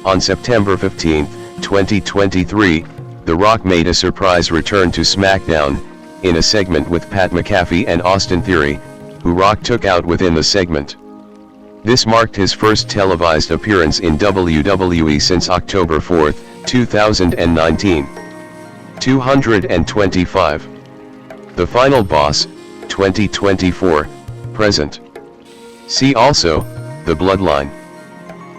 On September 15, 2023, The Rock made a surprise return to SmackDown, in a segment with Pat McAfee and Austin Theory, who Rock took out within the segment. This marked his first televised appearance in WWE since October 4, 2019. 225. The Final Boss, 2024, present. See also, The Bloodline.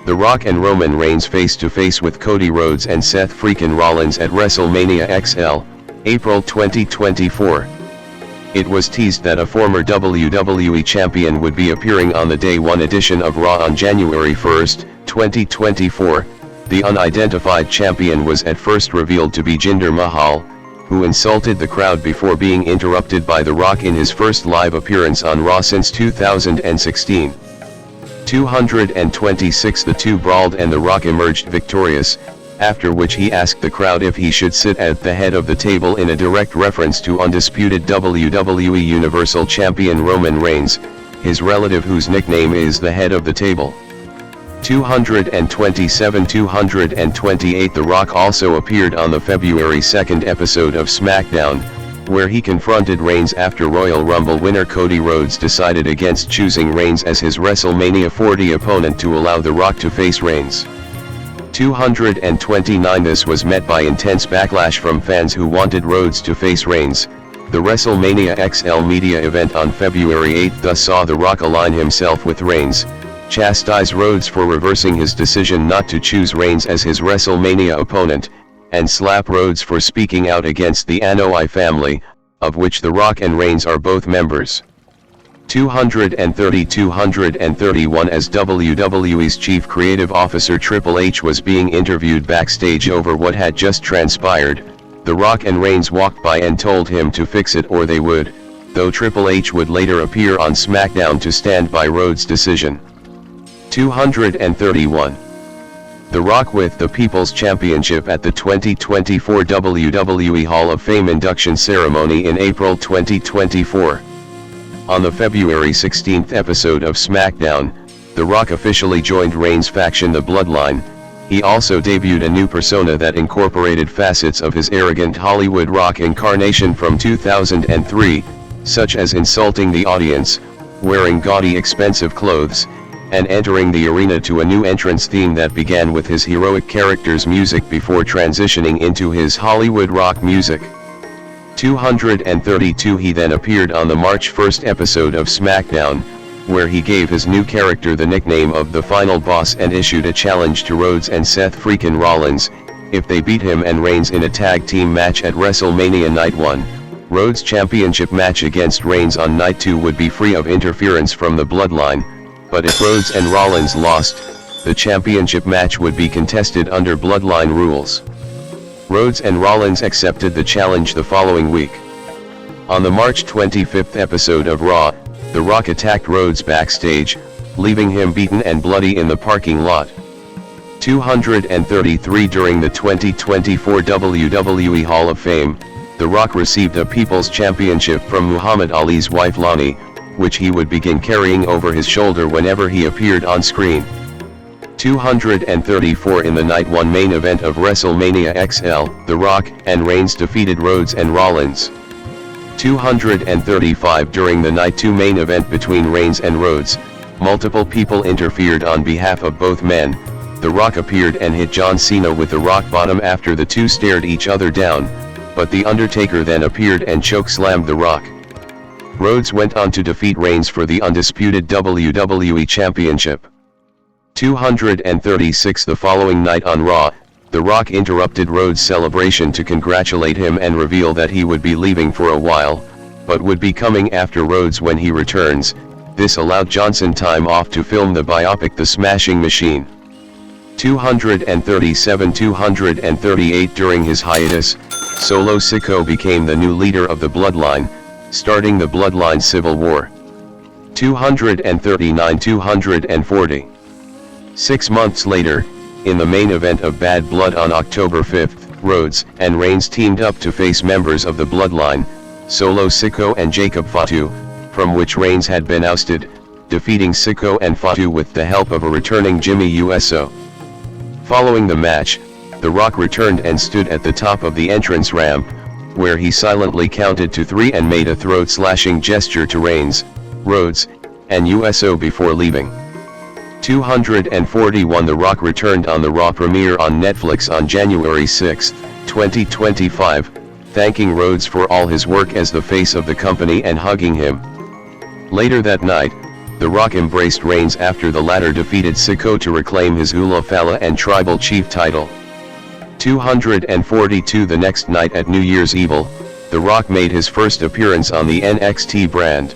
The Rock and Roman Reigns face-to-face with Cody Rhodes and Seth freakin' Rollins at WrestleMania XL, April 2024. It was teased that a former WWE champion would be appearing on the Day 1 edition of Raw on January 1, 2024. The unidentified champion was at first revealed to be Jinder Mahal, who insulted the crowd before being interrupted by The Rock in his first live appearance on Raw since 2016. 226. The two brawled and The Rock emerged victorious, after which he asked the crowd if he should sit at the head of the table in a direct reference to undisputed WWE Universal Champion Roman Reigns, his relative whose nickname is the head of the table. 227. 228. The Rock also appeared on the February 2 episode of SmackDown, where he confronted Reigns after Royal Rumble winner Cody Rhodes decided against choosing Reigns as his WrestleMania 40 opponent to allow The Rock to face Reigns. 229. This was met by intense backlash from fans who wanted Rhodes to face Reigns, The WrestleMania XL media event on February 8 thus saw The Rock align himself with Reigns, chastise Rhodes for reversing his decision not to choose Reigns as his WrestleMania opponent, and slap Rhodes for speaking out against the Anoa'i family, of which The Rock and Reigns are both members. 230-231 As WWE's chief creative officer Triple H was being interviewed backstage over what had just transpired, The Rock and Reigns walked by and told him to fix it or they would, though Triple H would later appear on SmackDown to stand by Rhodes' decision. 231. The Rock with the People's Championship at the 2024 WWE Hall of Fame induction ceremony in April 2024. On the February 16 episode of SmackDown, The Rock officially joined Reigns' faction The Bloodline. He also debuted a new persona that incorporated facets of his arrogant Hollywood rock incarnation from 2003, such as insulting the audience, wearing gaudy expensive clothes, and entering the arena to a new entrance theme that began with his heroic character's music before transitioning into his Hollywood rock music. 232 He then appeared on the March 1 episode of SmackDown, where he gave his new character the nickname of the Final Boss and issued a challenge to Rhodes and Seth freakin' Rollins. If they beat him and Reigns in a tag team match at WrestleMania Night 1, Rhodes' championship match against Reigns on Night 2 would be free of interference from the Bloodline, but if Rhodes and Rollins lost, the championship match would be contested under Bloodline rules. Rhodes and Rollins accepted the challenge the following week. On the March 25 episode of Raw, The Rock attacked Rhodes backstage, leaving him beaten and bloody in the parking lot. 233 During the 2024 WWE Hall of Fame, The Rock received a People's Championship from Muhammad Ali's wife Lani, which he would begin carrying over his shoulder whenever he appeared on screen. 234 In the Night 1 main event of WrestleMania XL, The Rock and Reigns defeated Rhodes and Rollins. 235 During the Night 2 main event between Reigns and Rhodes, multiple people interfered on behalf of both men. The Rock appeared and hit John Cena with the rock bottom after the two stared each other down, but The Undertaker then appeared and chokeslammed The Rock. Rhodes went on to defeat Reigns for the undisputed WWE Championship. 236 The following night on Raw, The Rock interrupted Rhodes' celebration to congratulate him and reveal that he would be leaving for a while, but would be coming after Rhodes when he returns. This allowed Johnson time off to film the biopic The Smashing Machine. 237-238 During his hiatus, Solo Sikoa became the new leader of the Bloodline, starting the Bloodline Civil War. 239-240 6 months later, in the main event of Bad Blood on October 5, Rhodes and Reigns teamed up to face members of the Bloodline, Solo Sikoa and Jacob Fatu, from which Reigns had been ousted, defeating Sikoa and Fatu with the help of a returning Jimmy Uso. Following the match, The Rock returned and stood at the top of the entrance ramp, where he silently counted to 3 and made a throat-slashing gesture to Reigns, Rhodes, and Uso before leaving. 241 The Rock returned on the Raw premiere on Netflix on January 6, 2025, thanking Rhodes for all his work as the face of the company and hugging him. Later that night, The Rock embraced Reigns after the latter defeated Sikoa to reclaim his Ula Fala and Tribal Chief title. 242 The next night at New Year's Evil, The Rock made his first appearance on the NXT brand.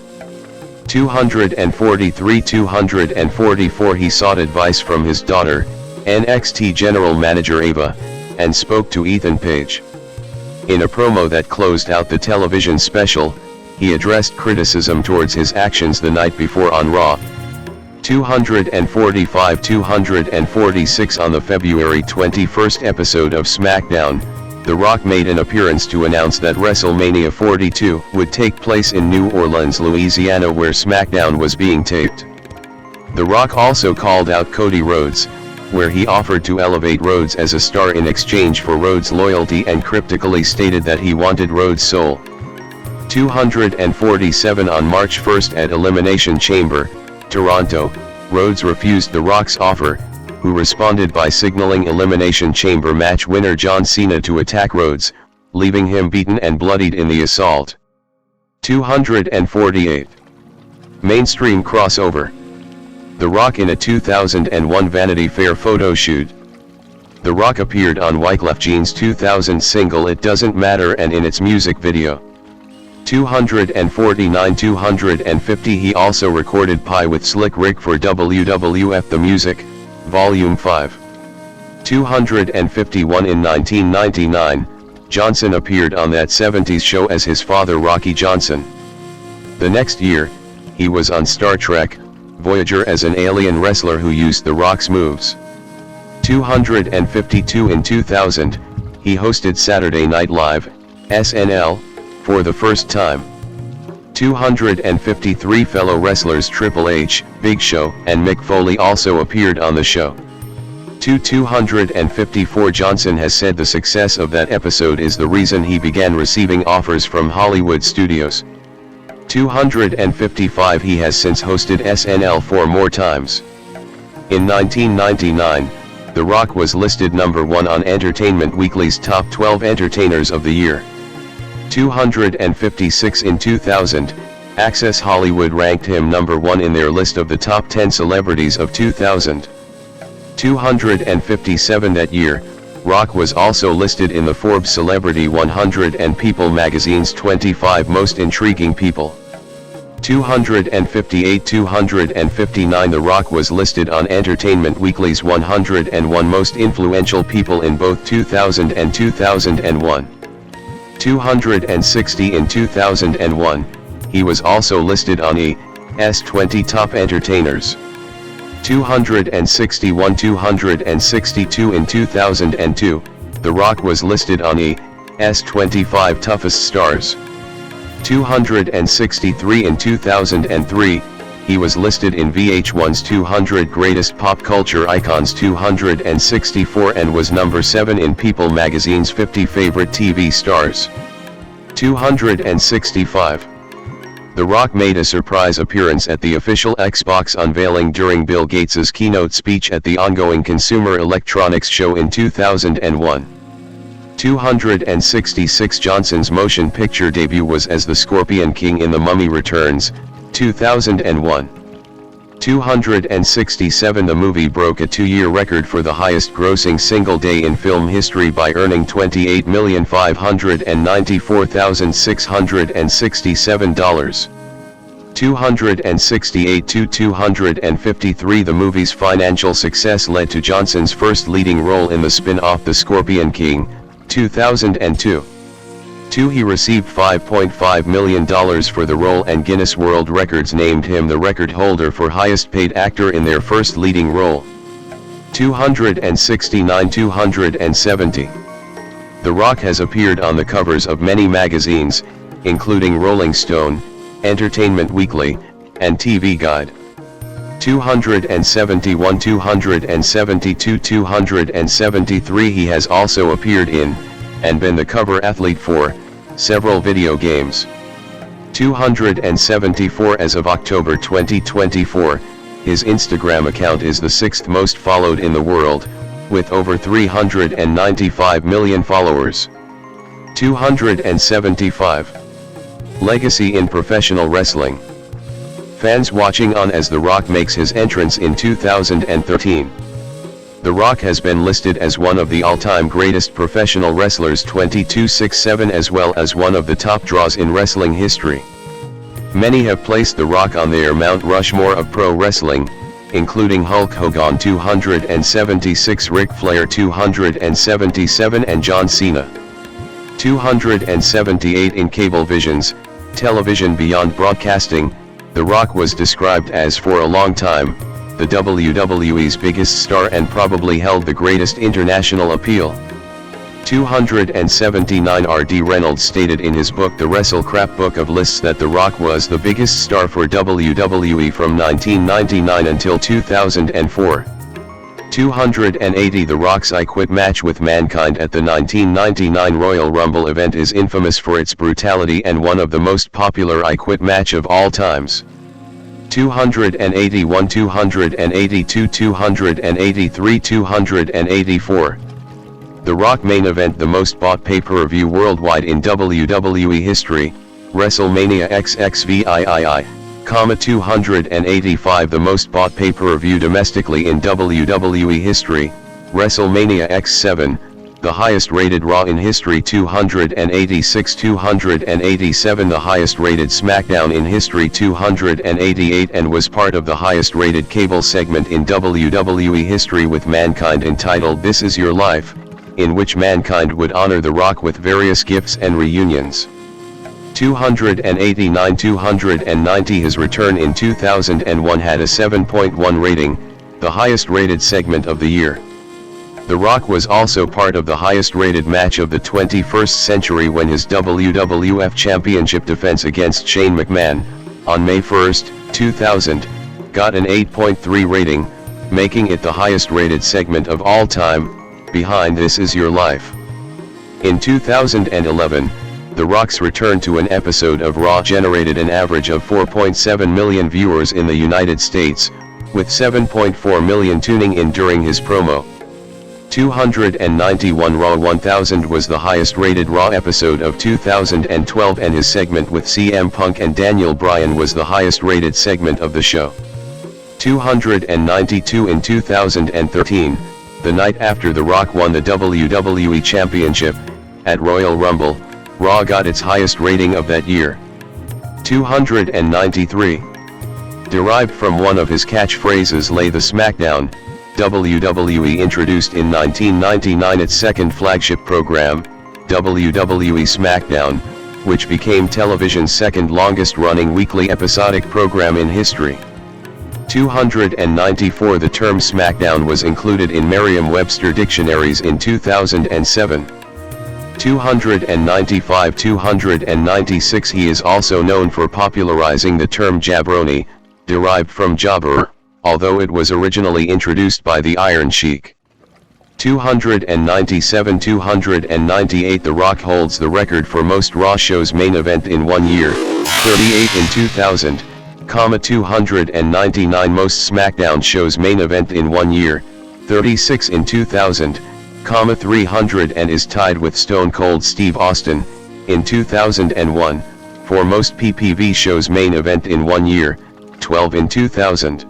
243-244 He sought advice from his daughter, NXT General Manager Ava, and spoke to Ethan Page. In a promo that closed out the television special, he addressed criticism towards his actions the night before on Raw. 245-246 On the February 21 episode of SmackDown, The Rock made an appearance to announce that WrestleMania 42 would take place in New Orleans, Louisiana, where SmackDown was being taped. The Rock also called out Cody Rhodes, where he offered to elevate Rhodes as a star in exchange for Rhodes' loyalty and cryptically stated that he wanted Rhodes' soul. 247 On March 1 at Elimination Chamber, Toronto, Rhodes refused The Rock's offer, who responded by signaling Elimination Chamber match winner John Cena to attack Rhodes, leaving him beaten and bloodied in the assault. 248. Mainstream crossover. The Rock in a 2001 Vanity Fair photo shoot. The Rock appeared on Wyclef Jean's 2000 single It Doesn't Matter and in its music video. 249. 250. He also recorded Pie with Slick Rick for WWF The Music, Volume 5. 251. In 1999, Johnson appeared on That 70s Show as his father Rocky Johnson. The next year, he was on Star Trek, Voyager as an alien wrestler who used The Rock's moves. 252. In 2000, he hosted Saturday Night Live, SNL, for the first time. 253. Fellow wrestlers Triple H, Big Show, and Mick Foley also appeared on the show. 254. Johnson has said the success of that episode is the reason he began receiving offers from Hollywood studios. 255. He has since hosted SNL 4 more times. In 1999, The Rock was listed number 1 on Entertainment Weekly's Top 12 Entertainers of the Year. 256. In 2000, Access Hollywood ranked him number 1 in their list of the top 10 celebrities of 2000. 257. That year, Rock was also listed in the Forbes Celebrity 100 and People magazine's 25 Most Intriguing People. 258. 259. The Rock was listed on Entertainment Weekly's 101 Most Influential People in both 2000 and 2001. 260. In 2001, he was also listed on E!'s 20 Top Entertainers. 261. 262. In 2002, The Rock was listed on E!'s 25 Toughest Stars. 263. In 2003, he was listed in VH1's 200 Greatest Pop Culture Icons 264 and was number 7 in People magazine's 50 Favorite TV Stars. 265. The Rock made a surprise appearance at the official Xbox unveiling during Bill Gates's keynote speech at the ongoing Consumer Electronics Show in 2001. 266. Johnson's motion picture debut was as the Scorpion King in The Mummy Returns, 2001. 267. The movie broke a 2-year record for the highest grossing single day in film history by earning $28,594,667. 268 to 253. The movie's financial success led to Johnson's first leading role in the spin-off The Scorpion King, 2002. 2. He received $5.5 million for the role and Guinness World Records named him the record holder for highest paid actor in their first leading role. 269. 270. The Rock has appeared on the covers of many magazines, including Rolling Stone, Entertainment Weekly, and TV Guide. 271. 272. 273. He has also appeared in, and been the cover athlete for, several video games. 274. As of October 2024, his Instagram account is the 6th most followed in the world, with over 395 million followers. 275. Legacy in professional wrestling. Fans watching on as The Rock makes his entrance in 2013. The Rock has been listed as one of the all-time greatest professional wrestlers 2267 as well as one of the top draws in wrestling history. Many have placed The Rock on their Mount Rushmore of pro wrestling, including Hulk Hogan 276, Ric Flair 277 and John Cena. 278. In Cablevision's Television Beyond Broadcasting, The Rock was described as for a long time the WWE's biggest star and probably held the greatest international appeal. 279. R.D. Reynolds stated in his book The Wrestle Crap Book of Lists that The Rock was the biggest star for WWE from 1999 until 2004. 280. The Rock's I Quit match with Mankind at the 1999 Royal Rumble event is infamous for its brutality and one of the most popular I Quit match of all times. 281. 282. 283. 284. The Rock main event, the most bought pay-per-view worldwide in WWE history, WrestleMania XXVIII, 285 the most bought pay-per-view domestically in WWE history, WrestleMania X7, the highest rated Raw in history 286 287 the highest rated SmackDown in history 288 and was part of the highest rated cable segment in WWE history with Mankind entitled This Is Your Life, in which Mankind would honor The Rock with various gifts and reunions. 289 290 His return in 2001 had a 7.1 rating, the highest rated segment of the year. The Rock was also part of the highest rated match of the 21st century when his WWF Championship defense against Shane McMahon, on May 1, 2000, got an 8.3 rating, making it the highest rated segment of all time, behind This Is Your Life. In 2011, The Rock's return to an episode of Raw generated an average of 4.7 million viewers in the United States, with 7.4 million tuning in during his promo. 291 Raw 1000 was the highest rated Raw episode of 2012 and his segment with CM Punk and Daniel Bryan was the highest rated segment of the show. 292 in 2013, the night after The Rock won the WWE Championship, at Royal Rumble, Raw got its highest rating of that year. 293. Derived from one of his catchphrases Lay the Smackdown, WWE introduced in 1999 its second flagship program, WWE SmackDown, which became television's second longest running weekly episodic program in history. 294 The term SmackDown was included in Merriam-Webster dictionaries in 2007. 295 296 He is also known for popularizing the term jabroni, derived from jobber, although it was originally introduced by the Iron Sheik. 297 298 The Rock holds the record for most Raw shows main event in 1 year, 38 in 2000, 299 most SmackDown shows main event in 1 year, 36 in 2000, 300 and is tied with Stone Cold Steve Austin, in 2001, for most PPV shows main event in 1 year, 12 in 2000.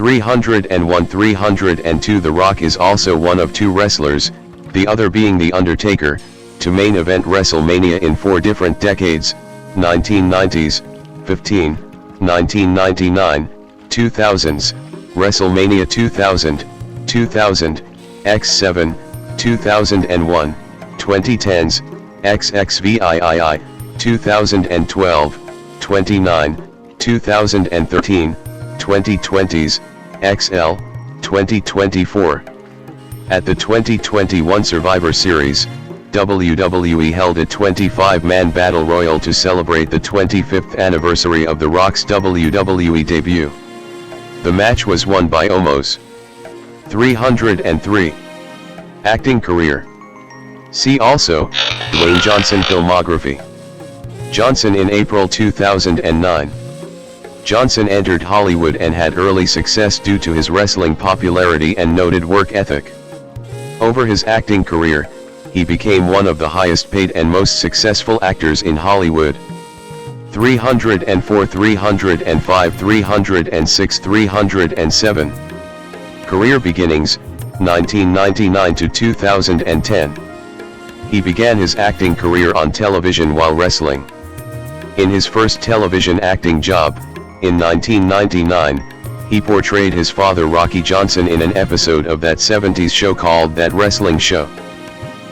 301 302 The Rock is also one of two wrestlers, the other being The Undertaker, to main event WrestleMania in 4 different decades, 1990s, 15, 1999, 2000s, WrestleMania 2000, 2000, X7, 2001, 2010s, XXVIII, 2012, 29, 2013, 2020s, XL, 2024. At the 2021 Survivor Series, WWE held a 25-man battle royal to celebrate the 25th anniversary of The Rock's WWE debut. The match was won by Omos. 303. Acting career. See also, Dwayne Johnson filmography. Johnson in April 2009. Johnson entered Hollywood and had early success due to his wrestling popularity and noted work ethic. Over his acting career, he became one of the highest paid and most successful actors in Hollywood. 304 305 306 307. Career beginnings, 1999 to 2010. He began his acting career on television while wrestling. In his first television acting job, in 1999, he portrayed his father Rocky Johnson in an episode of that 70s show called That Wrestling Show.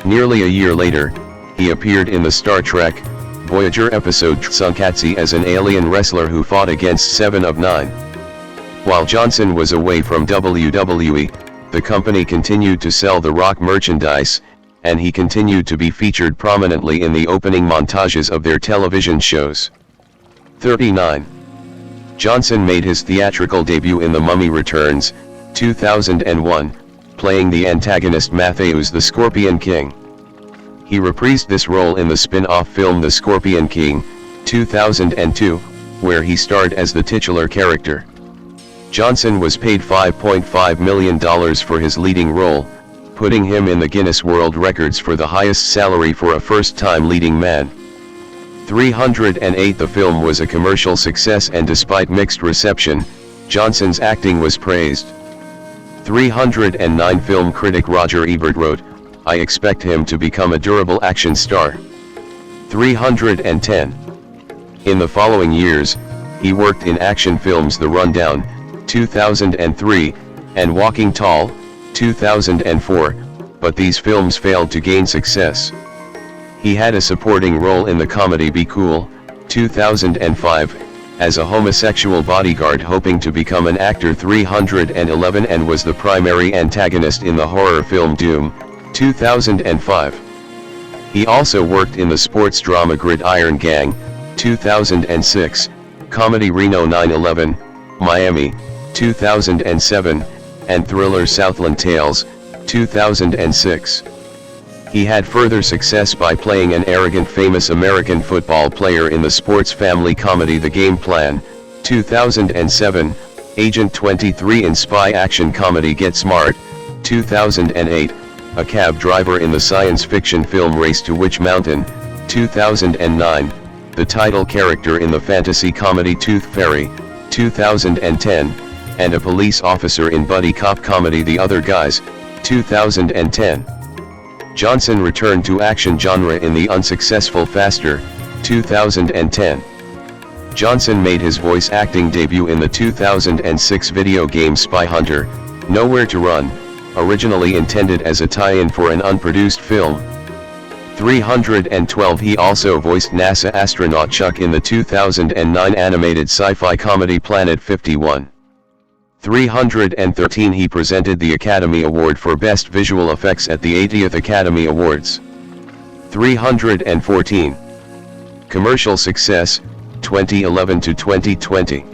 Nearly a year later, he appeared in the Star Trek Voyager episode Tsunkatsu as an alien wrestler who fought against 7 of 9. While Johnson was away from WWE, the company continued to sell The Rock merchandise, and he continued to be featured prominently in the opening montages of their television shows. 39. Johnson made his theatrical debut in The Mummy Returns, 2001, playing the antagonist Matthäus the Scorpion King. He reprised this role in the spin-off film The Scorpion King, 2002, where he starred as the titular character. Johnson was paid $5.5 million for his leading role, putting him in the Guinness World Records for the highest salary for a first-time leading man. 308 The film was a commercial success, and despite mixed reception, Johnson's acting was praised. 309 Film critic Roger Ebert wrote, "I expect him to become a durable action star." 310 In the following years, he worked in action films The Rundown, 2003, and Walking Tall, 2004, but these films failed to gain success. He had a supporting role in the comedy Be Cool, 2005, as a homosexual bodyguard hoping to become an actor. 311 and was the primary antagonist in the horror film Doom, 2005. He also worked in the sports drama Gridiron Gang, 2006, comedy Reno 9/11, Miami, 2007, and thriller Southland Tales, 2006. He had further success by playing an arrogant famous American football player in the sports family comedy The Game Plan, 2007, Agent 23 in spy action comedy Get Smart, 2008, a cab driver in the science fiction film Race to Witch Mountain, 2009, the title character in the fantasy comedy Tooth Fairy, 2010, and a police officer in buddy cop comedy The Other Guys, 2010. Johnson returned to action genre in the unsuccessful Faster, 2010. Johnson made his voice acting debut in the 2006 video game Spy Hunter, Nowhere to Run, originally intended as a tie-in for an unproduced film. 312 He also voiced NASA astronaut Chuck in the 2009 animated sci-fi comedy Planet 51. 313 He presented the Academy Award for Best Visual Effects at the 80th Academy Awards. 314 Commercial success, 2011 to 2020.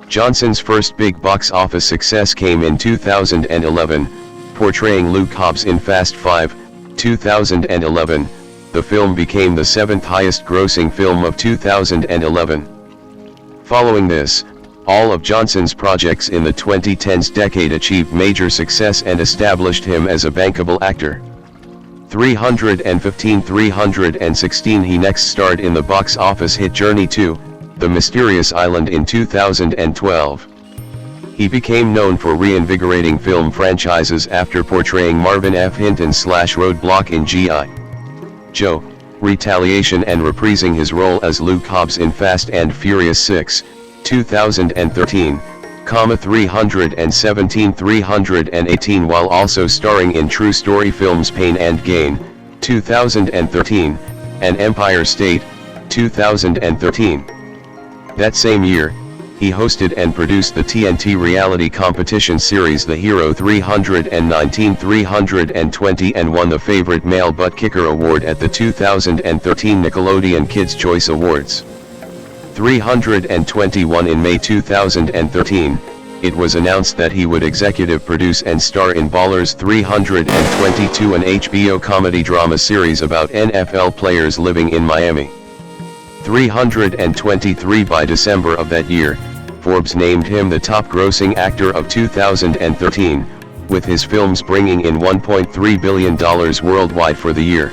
Johnson's first big box office success came in 2011, portraying Luke Hobbs in Fast 5, 2011. The film became the seventh highest grossing film of 2011. Following this, all of Johnson's projects in the 2010s decade achieved major success and established him as a bankable actor. 315-316 He next starred in the box office hit Journey to The Mysterious Island in 2012. He became known for reinvigorating film franchises after portraying Marvin F. Hinton / Roadblock in G.I. Joe, Retaliation and reprising his role as Luke Hobbs in Fast and Furious 6, 2013, 317-318 while also starring in true story films Pain and Gain, 2013, and Empire State, 2013. That same year, he hosted and produced the TNT reality competition series The Hero 319-320 and won the Favorite Male Butt Kicker Award at the 2013 Nickelodeon Kids' Choice Awards. 321 In May 2013, it was announced that he would executive produce and star in Ballers 322, an HBO comedy drama series about NFL players living in Miami. 323 By December of that year, Forbes named him the top grossing actor of 2013, with his films bringing in $1.3 billion worldwide for the year.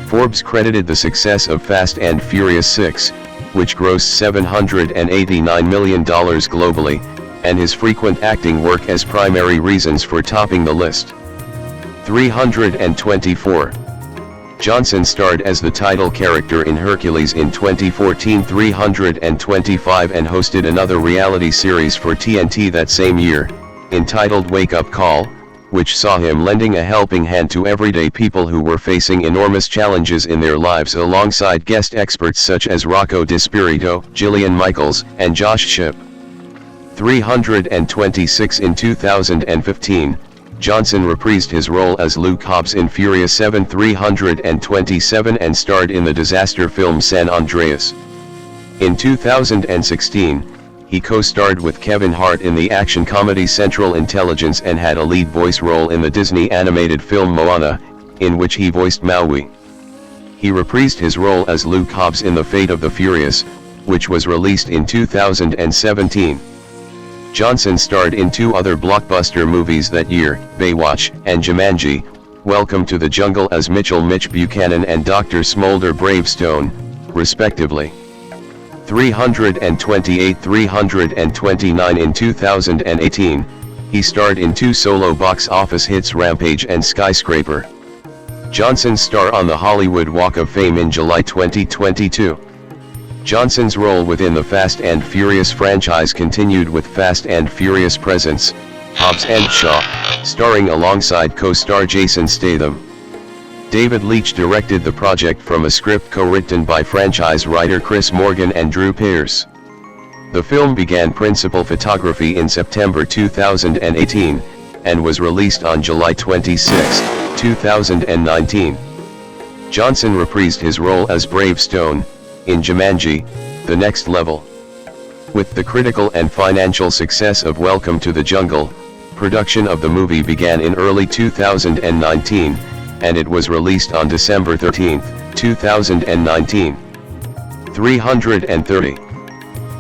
Forbes credited the success of Fast and Furious 6, which grossed $789 million globally, and his frequent acting work as primary reasons for topping the list. 324. Johnson starred as the title character in Hercules in 2014. 325 and hosted another reality series for TNT that same year, entitled Wake Up Call, which saw him lending a helping hand to everyday people who were facing enormous challenges in their lives alongside guest experts such as Rocco DiSpirito, Jillian Michaels, and Josh Shipp. 326 In 2015, Johnson reprised his role as Luke Hobbs in Furious 7. 327 and starred in the disaster film San Andreas. In 2016, he co-starred with Kevin Hart in the action comedy Central Intelligence and had a lead voice role in the Disney animated film Moana, in which he voiced Maui. He reprised his role as Luke Hobbs in The Fate of the Furious, which was released in 2017. Johnson starred in two other blockbuster movies that year, Baywatch and Jumanji: Welcome to the Jungle as Mitchell Mitch Buchanan and Dr. Smolder Bravestone, respectively. 328-329 in 2018, he starred in two solo box office hits Rampage and Skyscraper. Johnson's star on the Hollywood Walk of Fame in July 2022. Johnson's role within the Fast and Furious franchise continued with Fast and Furious Presents, Hobbs and Shaw, starring alongside co-star Jason Statham. David Leitch directed the project from a script co-written by franchise writer Chris Morgan and Drew Pearce. The film began principal photography in September 2018, and was released on July 26, 2019. Johnson reprised his role as Brave Stone, in Giamatti, The Next Level. With the critical and financial success of Welcome to the Jungle, production of the movie began in early 2019, and it was released on December 13, 2019. 330.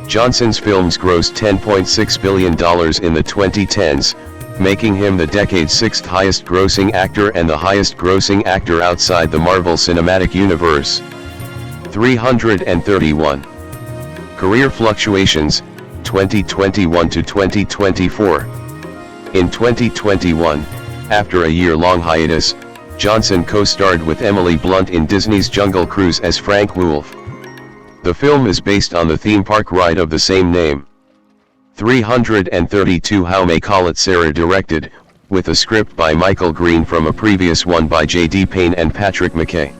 Johnson's films grossed $10.6 billion in the 2010s, making him the decade's sixth highest grossing actor and the highest grossing actor outside the Marvel Cinematic Universe. 331. Career fluctuations, 2021 to 2024. In 2021, after a year-long hiatus, Johnson co-starred with Emily Blunt in Disney's Jungle Cruise as Frank Wolf. The film is based on the theme park ride of the same name. 332. Jaume Collet-Serra directed, with a script by Michael Green from a previous one by J.D. Payne and Patrick McKay.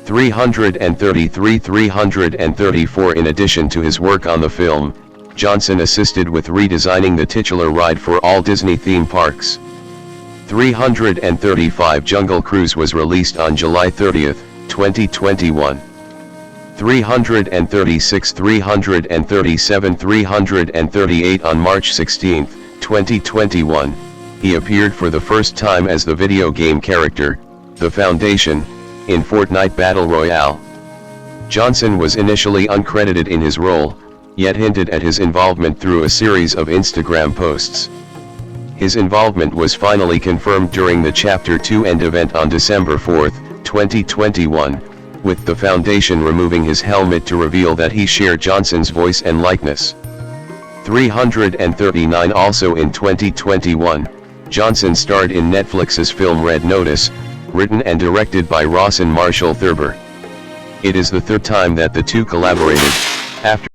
333-334. In addition to his work on the film, Johnson assisted with redesigning the titular ride for all Disney theme parks. 335. Jungle Cruise was released on July 30, 2021. 336, 337, 338. On March 16, 2021, he appeared for the first time as the video game character, The Foundation, in Fortnite Battle Royale. Johnson was initially uncredited in his role, yet hinted at his involvement through a series of Instagram posts. His involvement was finally confirmed during the Chapter 2 end event on December 4, 2021, with the Foundation removing his helmet to reveal that he shared Johnson's voice and likeness. 339. Also in 2021, Johnson starred in Netflix's film Red Notice, written and directed by Ross and Marshall Thurber. It is the third time that the two collaborated, after